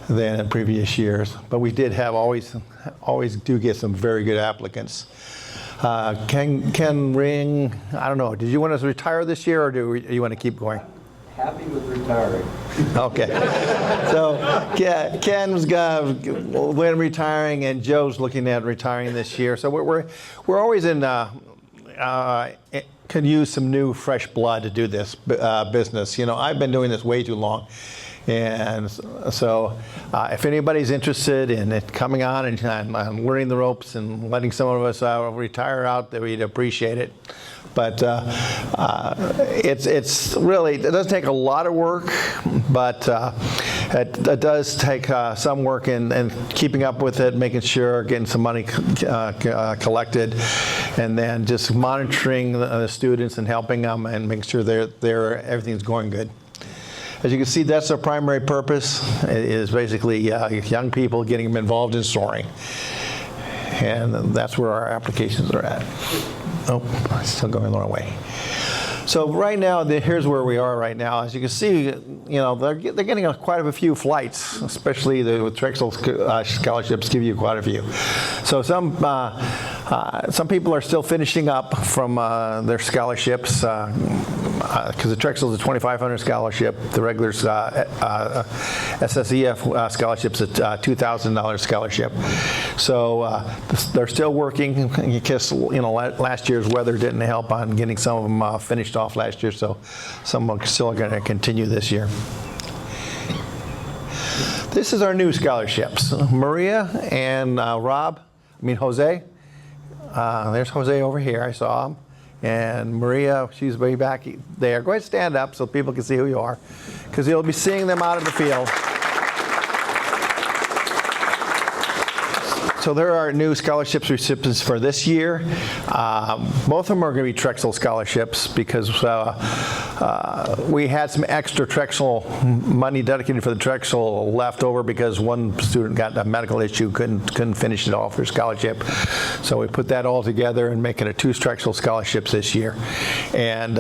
in previous years. But we did have always do get some very good applicants. Ken Ring, I don't know, did you want us to retire this year, or do you want to keep going? Happy with retiring. Okay. So Ken was when retiring, and Joe's looking at retiring this year. So we're always in could use some new fresh blood to do this business. You know, I've been doing this way too long. And so if anybody's interested in it coming on and learning the ropes and letting some of us retire out, we'd appreciate it. But it's really, it doesn't take a lot of work, but It does take some work in keeping up with it, making sure, getting some money collected, and then just monitoring the students and helping them and making sure everything's going good. As you can see, that's our primary purpose, is basically young people, getting them involved in soaring. And that's where our applications are at. Oh, still going the wrong way. So right now, here's where we are right now. As you can see, they're getting quite a few flights, especially the Drexel scholarships give you quite a few. So some people are still finishing up from their scholarships, because the Drexel is a $2,500 scholarship. The regular SSEF scholarship's a $2,000 scholarship. So they're still working. I guess last year's weather didn't help on getting some of them finished off last year, so some are still going to continue this year. This is our new scholarships. Maria and Jose. There's Jose over here, I saw him. And Maria, she's way back there. Go ahead and stand up so people can see who you are, because you'll be seeing them out in the field. So there are new scholarships recipients for this year. Both of them are going to be Drexel scholarships, because we had some extra Drexel money dedicated for the Drexel left over because one student got a medical issue, couldn't finish it off their scholarship. So we put that all together and making it 2 Drexel scholarships this year. And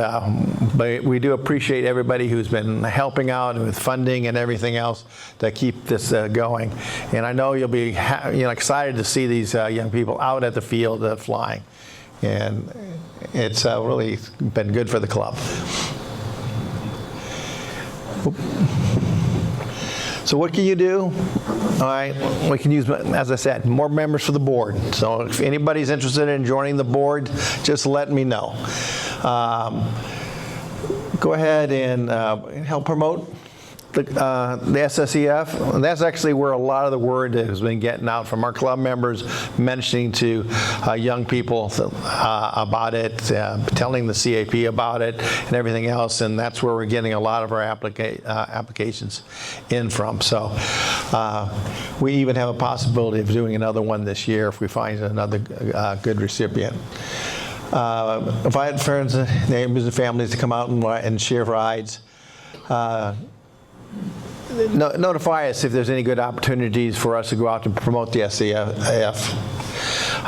but we do appreciate everybody who's been helping out with funding and everything else to keep this going. And I know you'll be excited to see these young people out at the field flying. And it's really been good for the club. So what can you do? All right, we can use, as I said, more members for the board. So if anybody's interested in joining the board, just let me know. Go ahead and help promote the SSEF. And that's actually where a lot of the word has been getting out from our club members, mentioning to young people about it, telling the CAP about it and everything else, and that's where we're getting a lot of our applications in from. So we even have a possibility of doing another one this year if we find another good recipient. Invite friends, neighbors, and families to come out and share rides. Notify us if there's any good opportunities for us to go out and promote the SCF.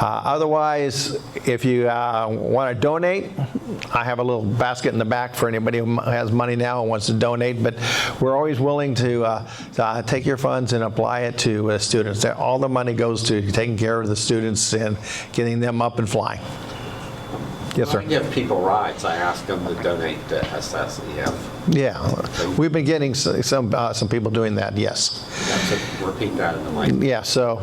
Otherwise, if you want to donate, I have a little basket in the back for anybody who has money now and wants to donate, but we're always willing to take your funds and apply it to students. All the money goes to taking care of the students and getting them up and flying. Yes, sir. When I give people rides, I ask them to donate to SSEF. Yeah, we've been getting some people doing that. Yes. To repeat that in the mic. Yeah. So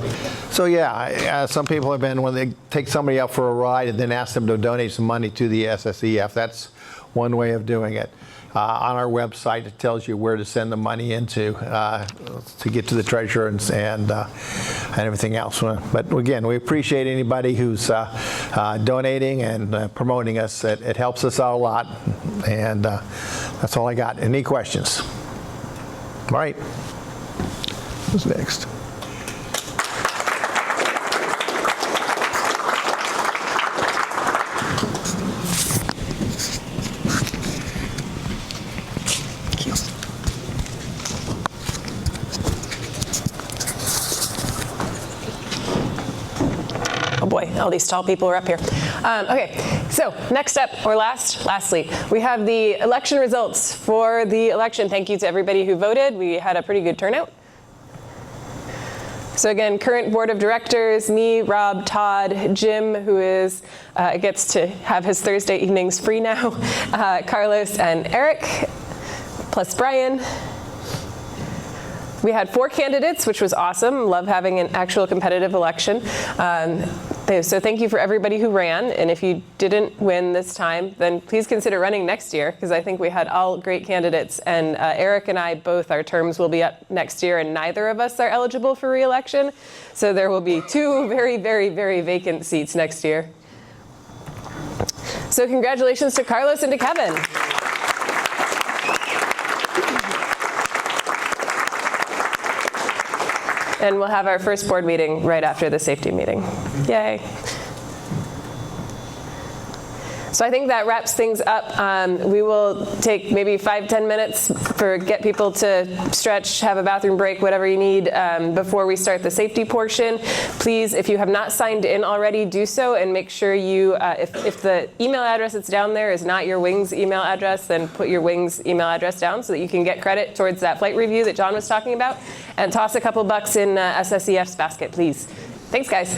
yeah, some people have been, when they take somebody up for a ride and then ask them to donate some money to the SSEF. That's one way of doing it. On our website, it tells you where to send the money into to get to the treasurer and everything else. But again, we appreciate anybody who's donating and promoting us. It helps us out a lot, and that's all I got. Any questions? All right. Who's next? Oh boy, all these tall people are up here. Okay, so next up, or lastly, we have the election results for the election. Thank you to everybody who voted. We had a pretty good turnout. So again, current board of directors, me, Rob, Todd, Jim, who gets to have his Thursday evenings free now, Carlos and Eric, plus Brian. We had 4 candidates, which was awesome. Love having an actual competitive election. So thank you for everybody who ran. And if you didn't win this time, then please consider running next year, because I think we had all great candidates. And Eric and I both, our terms will be up next year, and neither of us are eligible for re-election. So there will be 2 very, very, very vacant seats next year. So congratulations to Carlos and to Kevin. And we'll have our first board meeting right after the safety meeting. Yay. So I think that wraps things up. We will take maybe 5-10 minutes for get people to stretch, have a bathroom break, whatever you need before we start the safety portion. Please, if you have not signed in already, do so and make sure you, if the email address that's down there is not your Wings email address, then put your Wings email address down so that you can get credit towards that flight review that John was talking about. And toss a couple bucks in SSEF's basket, please. Thanks, guys.